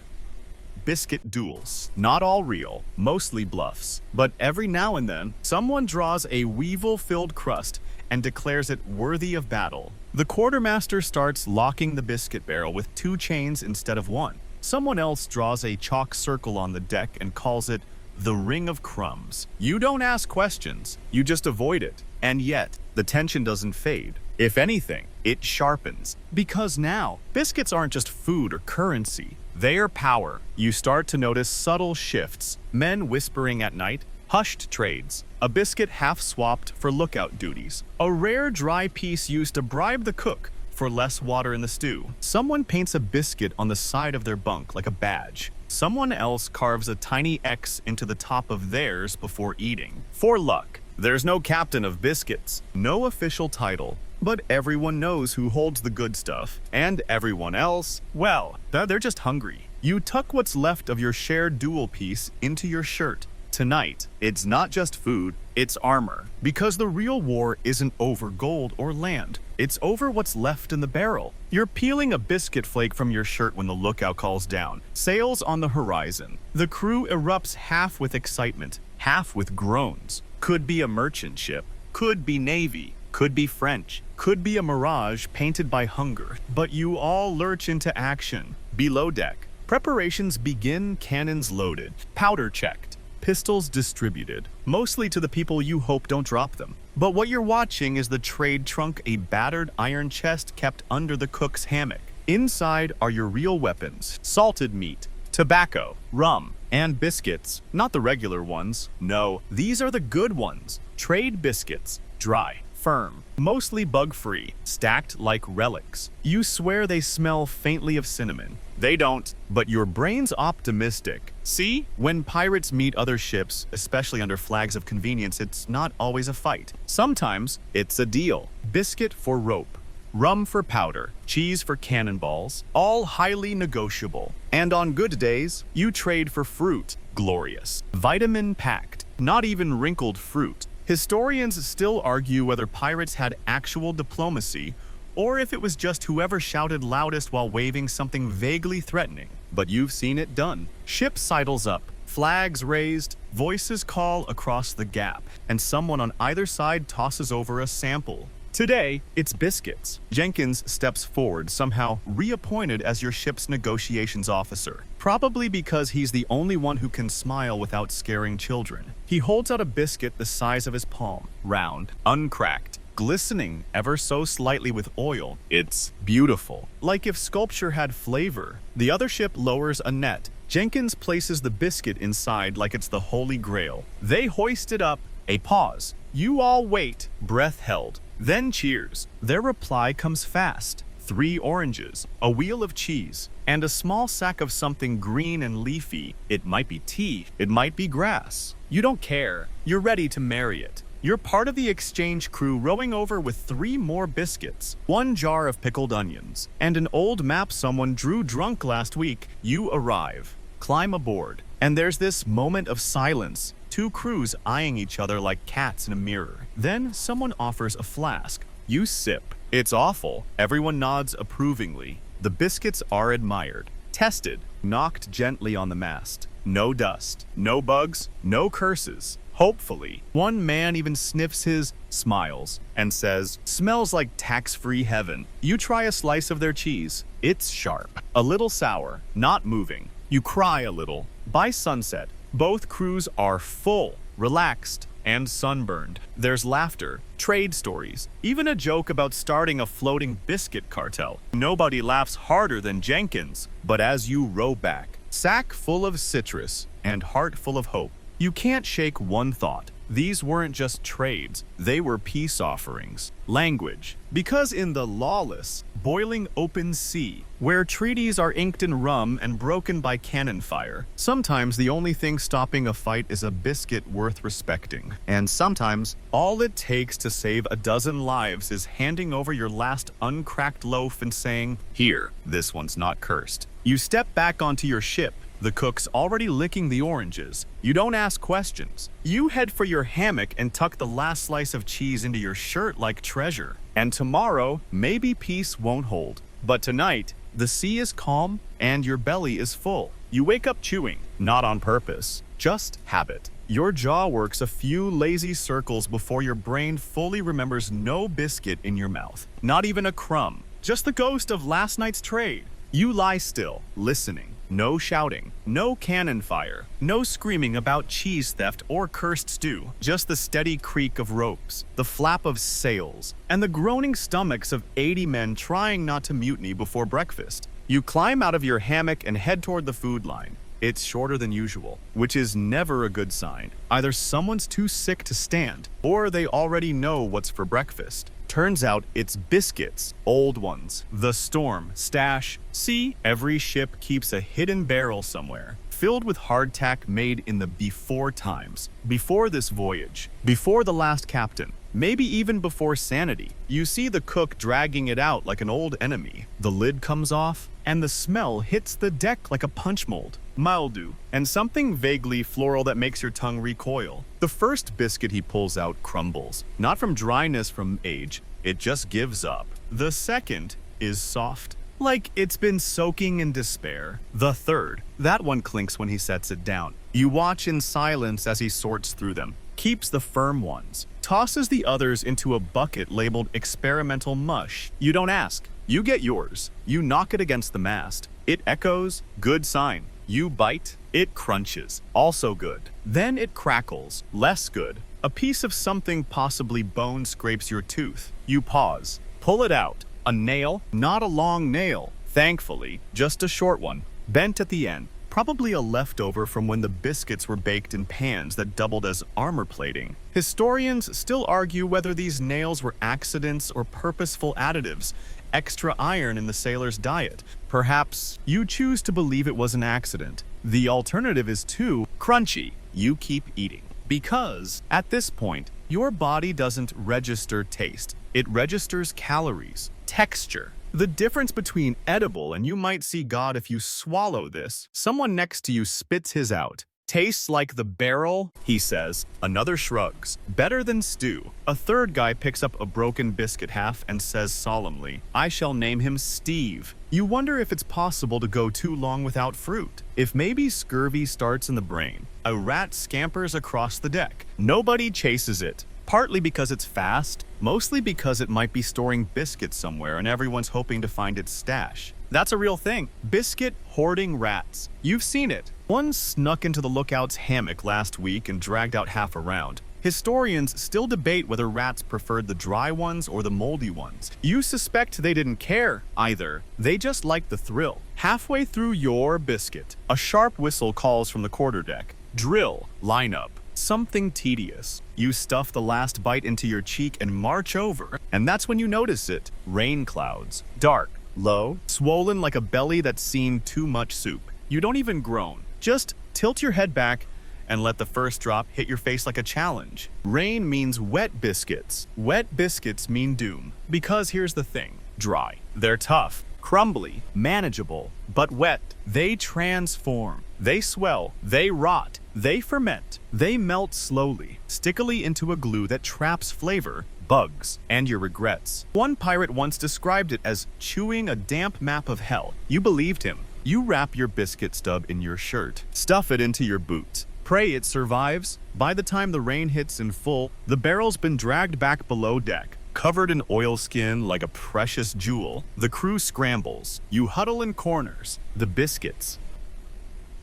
[SPEAKER 1] Biscuit duels. Not all real, mostly bluffs. But every now and then, someone draws a weevil-filled crust and declares it worthy of battle. The quartermaster starts locking the biscuit barrel with 2 chains instead of 1. Someone else draws a chalk circle on the deck and calls it the Ring of Crumbs. You don't ask questions, you just avoid it. And yet, the tension doesn't fade. If anything, it sharpens. Because now, biscuits aren't just food or currency. They are power. You start to notice subtle shifts. Men whispering at night, hushed trades, a biscuit half-swapped for lookout duties, a rare dry piece used to bribe the cook for less water in the stew. Someone paints a biscuit on the side of their bunk like a badge. Someone else carves a tiny X into the top of theirs before eating. For luck. There's no captain of biscuits, no official title, but everyone knows who holds the good stuff. And everyone else, well, they're just hungry. You tuck what's left of your shared duel piece into your shirt. Tonight, it's not just food, it's armor. Because the real war isn't over gold or land. It's over what's left in the barrel. You're peeling a biscuit flake from your shirt when the lookout calls down. Sails on the horizon. The crew erupts half with excitement, half with groans. Could be a merchant ship, could be navy, could be French, could be a mirage painted by hunger. But you all lurch into action. Below deck, preparations begin, cannons loaded, powder checked, pistols distributed, mostly to the people you hope don't drop them. But what you're watching is the trade trunk, a battered iron chest kept under the cook's hammock. Inside are your real weapons, salted meat, tobacco, rum, and biscuits. Not the regular ones. No, these are the good ones. Trade biscuits. Dry, firm, mostly bug-free, stacked like relics. You swear they smell faintly of cinnamon. They don't, but your brain's optimistic. See? When pirates meet other ships, especially under flags of convenience, it's not always a fight. Sometimes it's a deal. Biscuit for rope. Rum for powder, cheese for cannonballs, all highly negotiable. And on good days, you trade for fruit, glorious, vitamin-packed, not even wrinkled fruit. Historians still argue whether pirates had actual diplomacy, or if it was just whoever shouted loudest while waving something vaguely threatening. But you've seen it done. Ship sidles up, flags raised, voices call across the gap, and someone on either side tosses over a sample. Today, it's biscuits. Jenkins steps forward, somehow reappointed as your ship's negotiations officer. Probably because he's the only one who can smile without scaring children. He holds out a biscuit the size of his palm, round, uncracked, glistening ever so slightly with oil. It's beautiful, like if sculpture had flavor. The other ship lowers a net. Jenkins places the biscuit inside like it's the Holy Grail. They hoist it up. A pause. You all wait, breath held. Then cheers. Their reply comes fast. 3 oranges, a wheel of cheese, and a small sack of something green and leafy. It might be tea, it might be grass. You don't care. You're ready to marry it. You're part of the exchange crew rowing over with 3 more biscuits, 1 jar of pickled onions, and an old map someone drew drunk last week. You arrive, climb aboard, and there's this moment of silence. 2 crews eyeing each other like cats in a mirror. Then someone offers a flask. You sip. It's awful. Everyone nods approvingly. The biscuits are admired. Tested, knocked gently on the mast. No dust, no bugs, no curses. Hopefully. One man even sniffs his, smiles, and says, "Smells like tax-free heaven." You try a slice of their cheese. It's sharp, a little sour, not moving. You cry a little. By sunset, both crews are full, relaxed, and sunburned. There's laughter, trade stories, even a joke about starting a floating biscuit cartel. Nobody laughs harder than Jenkins. But as you row back, sack full of citrus and heart full of hope, you can't shake one thought. These weren't just trades, they were peace offerings. Language. Because in the lawless, boiling open sea, where treaties are inked in rum and broken by cannon fire, sometimes the only thing stopping a fight is a biscuit worth respecting. And sometimes, all it takes to save a dozen lives is handing over your last uncracked loaf and saying, "Here, this one's not cursed." You step back onto your ship. The cook's already licking the oranges. You don't ask questions. You head for your hammock and tuck the last slice of cheese into your shirt like treasure. And tomorrow, maybe peace won't hold. But tonight, the sea is calm and your belly is full. You wake up chewing, not on purpose, just habit. Your jaw works a few lazy circles before your brain fully remembers no biscuit in your mouth. Not even a crumb. Just the ghost of last night's trade. You lie still, listening. No shouting, no cannon fire, no screaming about cheese theft or cursed stew. Just the steady creak of ropes, the flap of sails, and the groaning stomachs of 80 men trying not to mutiny before breakfast. You climb out of your hammock and head toward the food line. It's shorter than usual, which is never a good sign. Either someone's too sick to stand, or they already know what's for breakfast. Turns out it's biscuits, old ones, the storm, stash. See, every ship keeps a hidden barrel somewhere, filled with hardtack made in the before times. Before this voyage, before the last captain, maybe even before sanity. You see the cook dragging it out like an old enemy. The lid comes off, and the smell hits the deck like a punch mold. Mildew, and something vaguely floral that makes your tongue recoil. The first biscuit he pulls out crumbles, not from dryness from age, it just gives up. The second is soft, like it's been soaking in despair. The third, that one clinks when he sets it down. You watch in silence as he sorts through them, keeps the firm ones, tosses the others into a bucket labeled experimental mush. You don't ask, you get yours. You knock it against the mast. It echoes, good sign. You bite, it crunches, also good. Then it crackles, less good. A piece of something, possibly bone, scrapes your tooth. You pause, pull it out. A nail, not a long nail. Thankfully, just a short one, bent at the end. Probably a leftover from when the biscuits were baked in pans that doubled as armor plating. Historians still argue whether these nails were accidents or purposeful additives. Extra iron in the sailor's diet. Perhaps you choose to believe it was an accident. The alternative is too crunchy. You keep eating. Because, at this point, your body doesn't register taste. It registers calories, texture. The difference between edible and you might see God if you swallow this. Someone next to you spits his out. Tastes like the barrel, he says. Another shrugs. Better than stew. A third guy picks up a broken biscuit half and says solemnly, "I shall name him Steve." You wonder if it's possible to go too long without fruit. If maybe scurvy starts in the brain. A rat scampers across the deck. Nobody chases it. Partly because it's fast, mostly because it might be storing biscuits somewhere and everyone's hoping to find its stash. That's a real thing. Biscuit hoarding rats. You've seen it. One snuck into the lookout's hammock last week and dragged out half a round. Historians still debate whether rats preferred the dry ones or the moldy ones. You suspect they didn't care either. They just liked the thrill. Halfway through your biscuit, a sharp whistle calls from the quarterdeck. Drill, line up. Something tedious. You stuff the last bite into your cheek and march over, and that's when you notice it. Rain clouds. Dark, low, swollen like a belly that's seen too much soup. You don't even groan. Just tilt your head back and let the first drop hit your face like a challenge. Rain means wet biscuits. Wet biscuits mean doom. Because here's the thing. Dry. They're tough, crumbly, manageable, but wet. They transform. They swell. They rot. They ferment. They melt slowly, stickily into a glue that traps flavor, bugs, and your regrets. One pirate once described it as chewing a damp map of hell. You believed him. You wrap your biscuit stub in your shirt, stuff it into your boot. Pray it survives. By the time the rain hits in full, the barrel's been dragged back below deck, covered in oilskin like a precious jewel. The crew scrambles. You huddle in corners. The biscuits,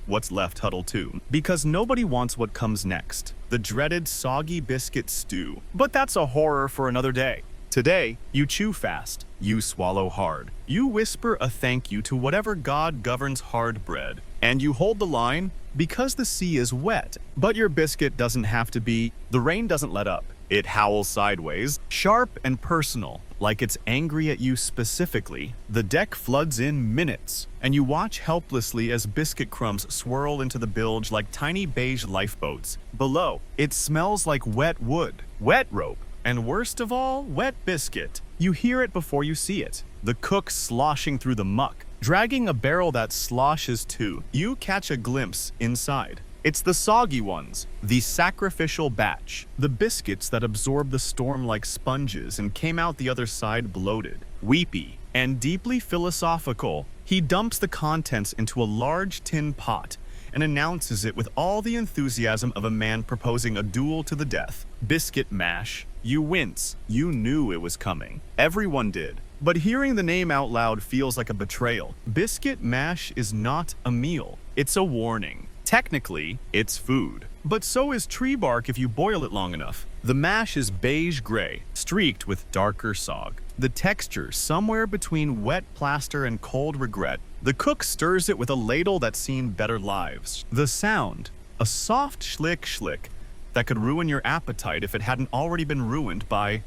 [SPEAKER 1] what's left, huddle too, because nobody wants what comes next. The dreaded soggy biscuit stew. But that's a horror for another day. Today, you chew fast, you swallow hard, you whisper a thank you to whatever god governs hard bread, and you hold the line because the sea is wet. But your biscuit doesn't have to be. The rain doesn't let up. It howls sideways, sharp and personal, like it's angry at you specifically. The deck floods in minutes, and you watch helplessly as biscuit crumbs swirl into the bilge like tiny beige lifeboats. Below, it smells like wet wood, wet rope, and worst of all, wet biscuit. You hear it before you see it. The cook sloshing through the muck, dragging a barrel that sloshes too. You catch a glimpse inside. It's the soggy ones, the sacrificial batch, the biscuits that absorbed the storm like sponges and came out the other side bloated, weepy, and deeply philosophical. He dumps the contents into a large tin pot and announces it with all the enthusiasm of a man proposing a duel to the death. Biscuit mash. You wince. You knew it was coming. Everyone did. But hearing the name out loud feels like a betrayal. Biscuit mash is not a meal. It's a warning. Technically, it's food. But so is tree bark if you boil it long enough. The mash is beige-gray, streaked with darker sog. The texture somewhere between wet plaster and cold regret. The cook stirs it with a ladle that's seen better lives. The sound, a soft schlick-schlick that could ruin your appetite if it hadn't already been ruined by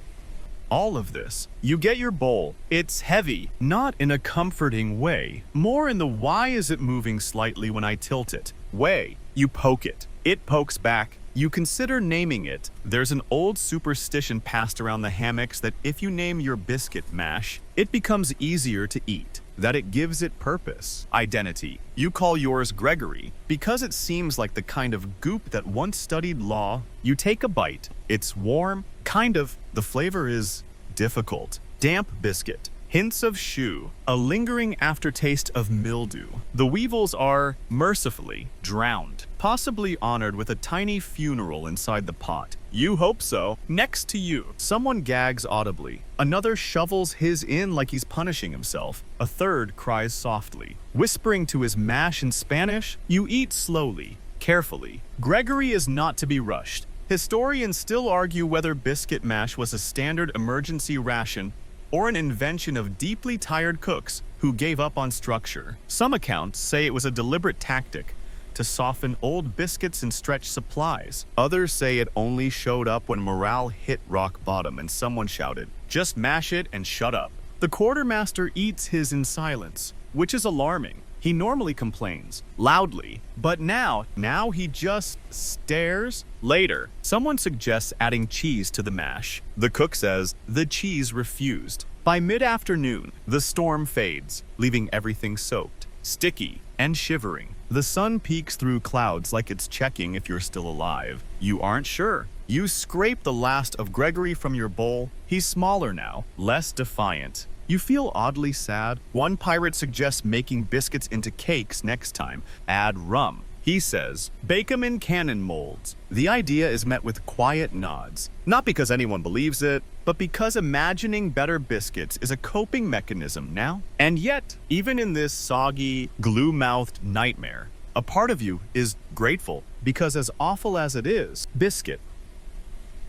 [SPEAKER 1] all of this. You get your bowl. It's heavy, not in a comforting way, more in the why is it moving slightly when I tilt it way. You poke it. It pokes back. You consider naming it. There's an old superstition passed around the hammocks that if you name your biscuit mash, it becomes easier to eat, that it gives it purpose, identity. You call yours Gregory because it seems like the kind of goop that once studied law. You take a bite. It's warm, kind of. The flavor is difficult. Damp biscuit. Hints of shoe, a lingering aftertaste of mildew. The weevils are, mercifully, drowned, possibly honored with a tiny funeral inside the pot. You hope so. Next to you, someone gags audibly. Another shovels his in like he's punishing himself. A third cries softly. Whispering to his mash in Spanish, you eat slowly, carefully. Gregory is not to be rushed. Historians still argue whether biscuit mash was a standard emergency ration or an invention of deeply tired cooks who gave up on structure. Some accounts say it was a deliberate tactic to soften old biscuits and stretch supplies. Others say it only showed up when morale hit rock bottom and someone shouted, "Just mash it and shut up." The quartermaster eats his in silence, which is alarming. He normally complains, loudly, but now he just stares. Later, someone suggests adding cheese to the mash. The cook says the cheese refused. By mid-afternoon, the storm fades, leaving everything soaked, sticky, and shivering. The sun peeks through clouds like it's checking if you're still alive. You aren't sure. You scrape the last of Gregory from your bowl. He's smaller now, less defiant. You feel oddly sad. One pirate suggests making biscuits into cakes next time. Add rum. He says, bake 'em in cannon molds. The idea is met with quiet nods. Not because anyone believes it, but because imagining better biscuits is a coping mechanism now. And yet, even in this soggy, glue-mouthed nightmare, a part of you is grateful because as awful as it is, biscuit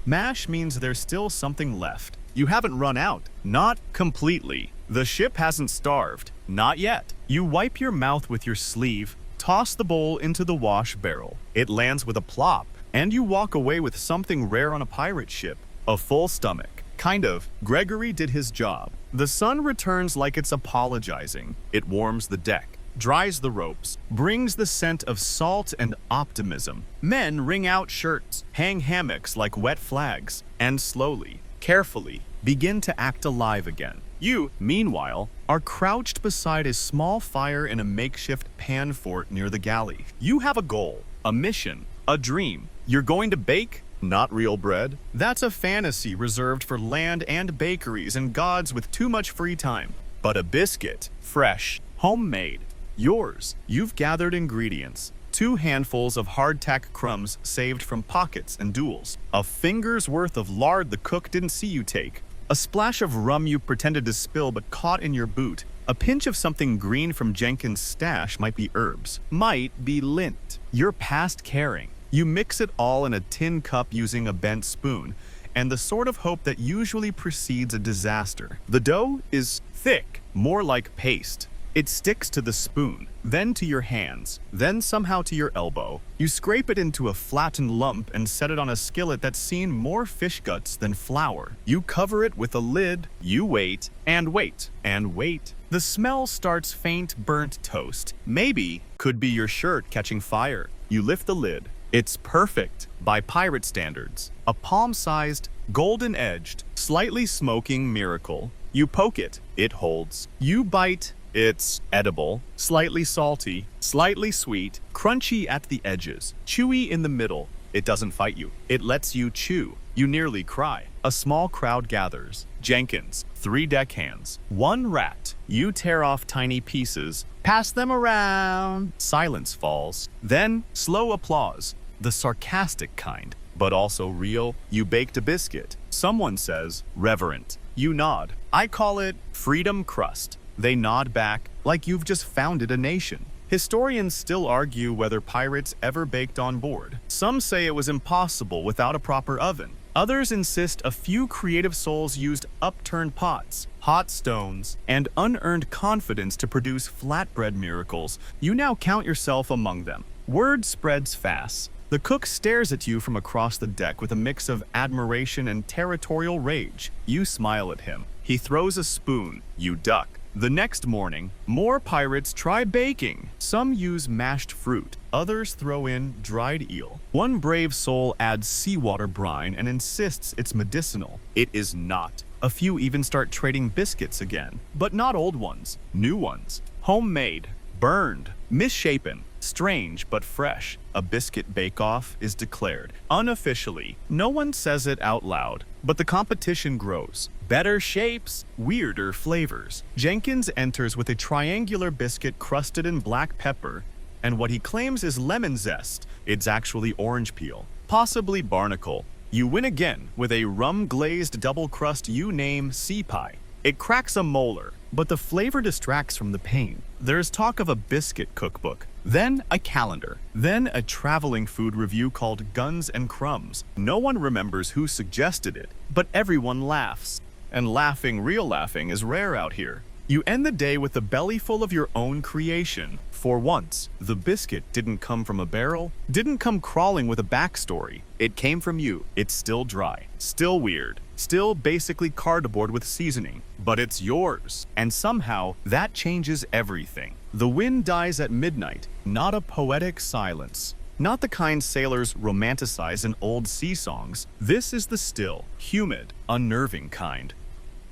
[SPEAKER 1] mash means there's still something left. You haven't run out. Not completely. The ship hasn't starved. Not yet. You wipe your mouth with your sleeve, toss the bowl into the wash barrel. It lands with a plop, and you walk away with something rare on a pirate ship. A full stomach. Kind of. Gregory did his job. The sun returns like it's apologizing. It warms the deck, dries the ropes, brings the scent of salt and optimism. Men wring out shirts, hang hammocks like wet flags, and slowly, carefully, begin to act alive again. You, meanwhile, are crouched beside a small fire in a makeshift pan fort near the galley. You have a goal, a mission, a dream. You're going to bake? Not real bread. That's a fantasy reserved for land and bakeries and gods with too much free time. But a biscuit, fresh, homemade. Yours. You've gathered ingredients. 2 handfuls of hardtack crumbs saved from pockets and duels. A finger's worth of lard the cook didn't see you take. A splash of rum you pretended to spill but caught in your boot. A pinch of something green from Jenkins' stash might be herbs. Might be lint. You're past caring. You mix it all in a tin cup using a bent spoon, and the sort of hope that usually precedes a disaster. The dough is thick, more like paste. It sticks to the spoon, then to your hands, then somehow to your elbow. You scrape it into a flattened lump and set it on a skillet that's seen more fish guts than flour. You cover it with a lid. You wait, and wait, and wait. The smell starts faint burnt toast. Maybe could be your shirt catching fire. You lift the lid. It's perfect by pirate standards. A palm-sized, golden-edged, slightly smoking miracle. You poke it. It holds. You bite. It's edible, slightly salty, slightly sweet, crunchy at the edges, chewy in the middle. It doesn't fight you. It lets you chew. You nearly cry. A small crowd gathers. Jenkins, 3 deckhands, 1 rat. You tear off tiny pieces, pass them around. Silence falls. Then, slow applause. The sarcastic kind, but also real. You baked a biscuit. Someone says, reverent. You nod. I call it freedom crust. They nod back like you've just founded a nation. Historians still argue whether pirates ever baked on board. Some say it was impossible without a proper oven. Others insist a few creative souls used upturned pots, hot stones, and unearned confidence to produce flatbread miracles. You now count yourself among them. Word spreads fast. The cook stares at you from across the deck with a mix of admiration and territorial rage. You smile at him. He throws a spoon. You duck. The next morning, more pirates try baking. Some use mashed fruit, others throw in dried eel. One brave soul adds seawater brine and insists it's medicinal. It is not. A few even start trading biscuits again, but not old ones, new ones. Homemade, burned, misshapen, strange but fresh. A biscuit bake-off is declared. Unofficially, no one says it out loud, but the competition grows. Better shapes, weirder flavors. Jenkins enters with a triangular biscuit crusted in black pepper and what he claims is lemon zest. It's actually orange peel, possibly barnacle. You win again with a rum-glazed double crust you name sea pie. It cracks a molar, but the flavor distracts from the pain. There's talk of a biscuit cookbook, then a calendar, then a traveling food review called Guns and Crumbs. No one remembers who suggested it, but everyone laughs. And laughing, real laughing, is rare out here. You end the day with a belly full of your own creation. For once, the biscuit didn't come from a barrel, didn't come crawling with a backstory. It came from you. It's still dry, still weird, still basically cardboard with seasoning, but it's yours. And somehow, that changes everything. The wind dies at midnight, not a poetic silence. Not the kind sailors romanticize in old sea songs. This is the still, humid, unnerving kind.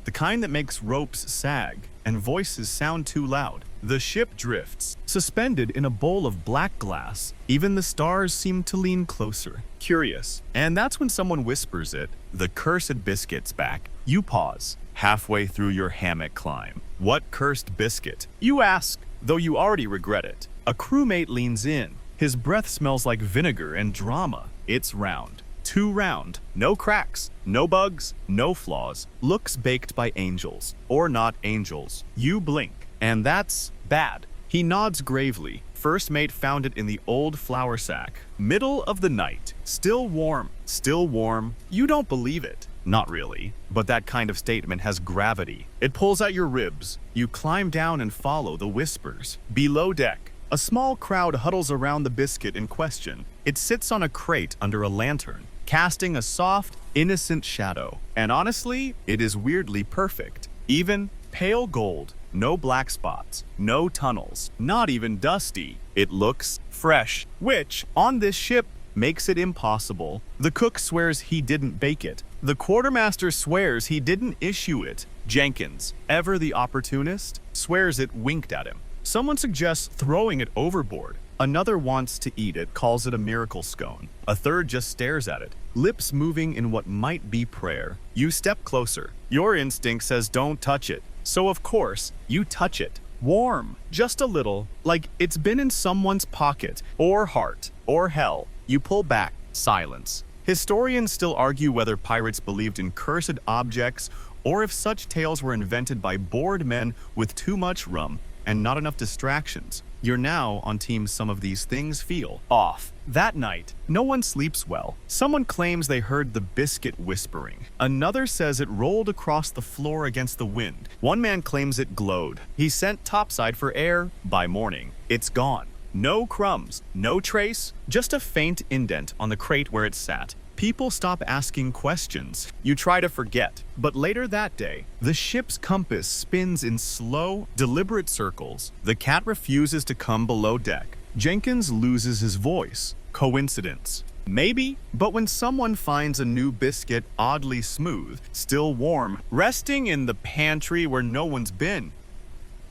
[SPEAKER 1] The kind that makes ropes sag and voices sound too loud. The ship drifts, suspended in a bowl of black glass. Even the stars seem to lean closer, curious. And that's when someone whispers it, the cursed biscuit's back. You pause, halfway through your hammock climb. What cursed biscuit? You ask, though you already regret it. A crewmate leans in. His breath smells like vinegar and drama. It's round. Too round. No cracks. No bugs. No flaws. Looks baked by angels. Or not angels. You blink. And that's bad. He nods gravely. First mate found it in the old flour sack. Middle of the night. Still warm. Still warm. You don't believe it. Not really. But that kind of statement has gravity. It pulls out your ribs. You climb down and follow the whispers. Below deck, a small crowd huddles around the biscuit in question. It sits on a crate under a lantern, casting a soft, innocent shadow. And honestly, it is weirdly perfect. Even, pale gold, no black spots, no tunnels, not even dusty. It looks fresh, which, on this ship, makes it impossible. The cook swears he didn't bake it. The quartermaster swears he didn't issue it. Jenkins, ever the opportunist, swears it winked at him. Someone suggests throwing it overboard. Another wants to eat it, calls it a miracle scone. A third just stares at it, lips moving in what might be prayer. You step closer. Your instinct says don't touch it. So of course, you touch it. Warm, just a little, like it's been in someone's pocket, or heart, or hell. You pull back, silence. Historians still argue whether pirates believed in cursed objects or if such tales were invented by bored men with too much rum and not enough distractions. You're now on team some of these things feel off. That night, no one sleeps well. Someone claims they heard the biscuit whispering. Another says it rolled across the floor against the wind. One man claims it glowed. He sent topside for air. By morning, it's gone. No crumbs, no trace, just a faint indent on the crate where it sat. People stop asking questions. You try to forget, but later that day, the ship's compass spins in slow, deliberate circles. The cat refuses to come below deck. Jenkins loses his voice. Coincidence? Maybe, but when someone finds a new biscuit oddly smooth, still warm, resting in the pantry where no one's been,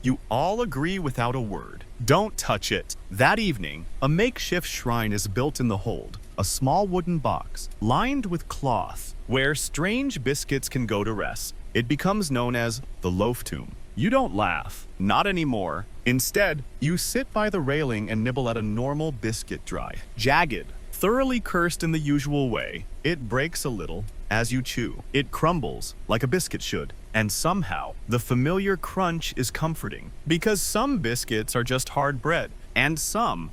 [SPEAKER 1] you all agree without a word. Don't touch it. That evening, a makeshift shrine is built in the hold, a small wooden box lined with cloth where strange biscuits can go to rest. It becomes known as the loaf tomb. You don't laugh, not anymore. Instead, you sit by the railing and nibble at a normal biscuit dry, jagged, thoroughly cursed in the usual way. It breaks a little as you chew. It crumbles like a biscuit should. And somehow, the familiar crunch is comforting because some biscuits are just hard bread, and some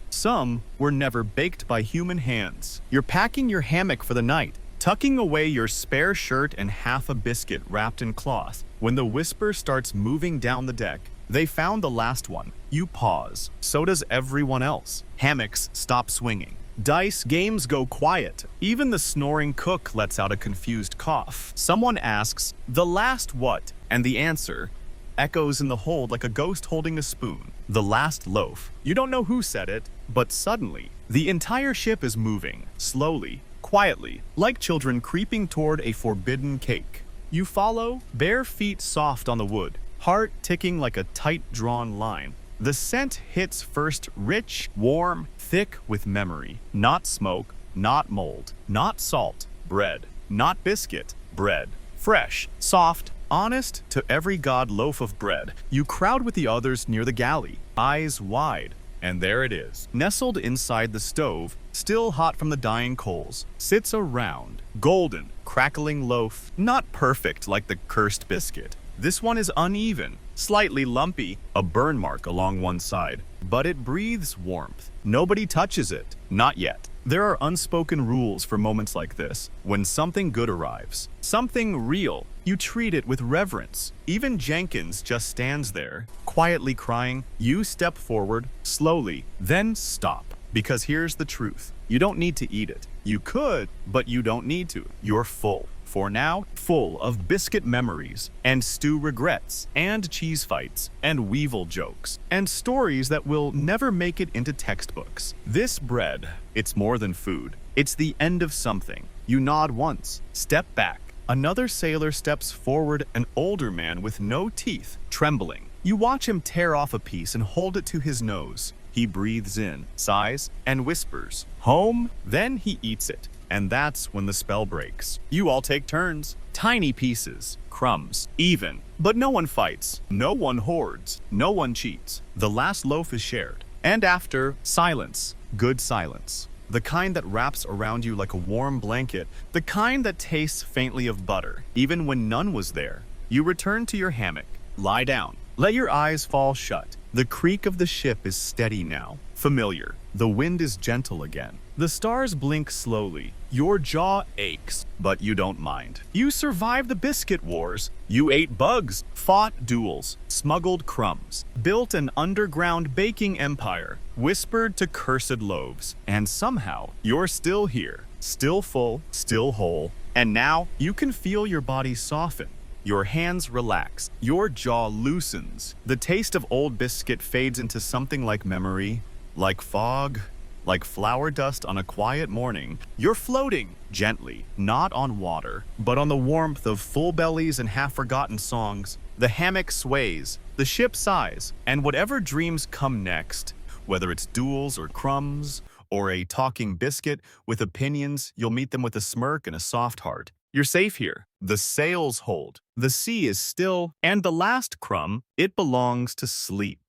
[SPEAKER 1] were never baked by human hands. You're packing your hammock for the night, tucking away your spare shirt and half a biscuit wrapped in cloth. When the whisper starts moving down the deck, they found the last one. You pause. So does everyone else. Hammocks stop swinging. Dice games go quiet. Even the snoring cook lets out a confused cough. Someone asks, "The last what?" And the answer echoes in the hold like a ghost holding a spoon. The last loaf. You don't know who said it, but suddenly, the entire ship is moving, slowly, quietly, like children creeping toward a forbidden cake. You follow, bare feet soft on the wood, heart ticking like a tight-drawn line. The scent hits first rich, warm, thick with memory. Not smoke, not mold, not salt, bread, not biscuit, bread. Fresh, soft, honest to every god loaf of bread. You crowd with the others near the galley, eyes wide, and there it is. Nestled inside the stove, still hot from the dying coals, sits a round, golden, crackling loaf. Not perfect like the cursed biscuit. This one is uneven, slightly lumpy, a burn mark along one side, but it breathes warmth. Nobody touches it, not yet. There are unspoken rules for moments like this. When something good arrives, something real, you treat it with reverence. Even Jenkins just stands there, quietly crying. You step forward, slowly, then stop. Because here's the truth. You don't need to eat it. You could, but you don't need to. You're full. For now, full of biscuit memories, and stew regrets, and cheese fights, and weevil jokes, and stories that will never make it into textbooks. This bread, it's more than food. It's the end of something. You nod once, step back. Another sailor steps forward, an older man with no teeth, trembling. You watch him tear off a piece and hold it to his nose. He breathes in, sighs, and whispers, "Home?" Then he eats it. And that's when the spell breaks. You all take turns. Tiny pieces, crumbs, even. But no one fights. No one hoards. No one cheats. The last loaf is shared. And after, silence. Good silence. The kind that wraps around you like a warm blanket. The kind that tastes faintly of butter, even when none was there. You return to your hammock. Lie down. Let your eyes fall shut. The creak of the ship is steady now. Familiar. The wind is gentle again. The stars blink slowly. Your jaw aches, but you don't mind. You survived the biscuit wars. You ate bugs, fought duels, smuggled crumbs, built an underground baking empire, whispered to cursed loaves, and somehow you're still here, still full, still whole. And now you can feel your body soften. Your hands relax. Your jaw loosens. The taste of old biscuit fades into something like memory, like fog, like flour dust on a quiet morning. You're floating, gently, not on water, but on the warmth of full bellies and half-forgotten songs. The hammock sways, the ship sighs, and whatever dreams come next, whether it's duels or crumbs, or a talking biscuit with opinions, you'll meet them with a smirk and a soft heart. You're safe here. The sails hold. The sea is still, and the last crumb, it belongs to sleep.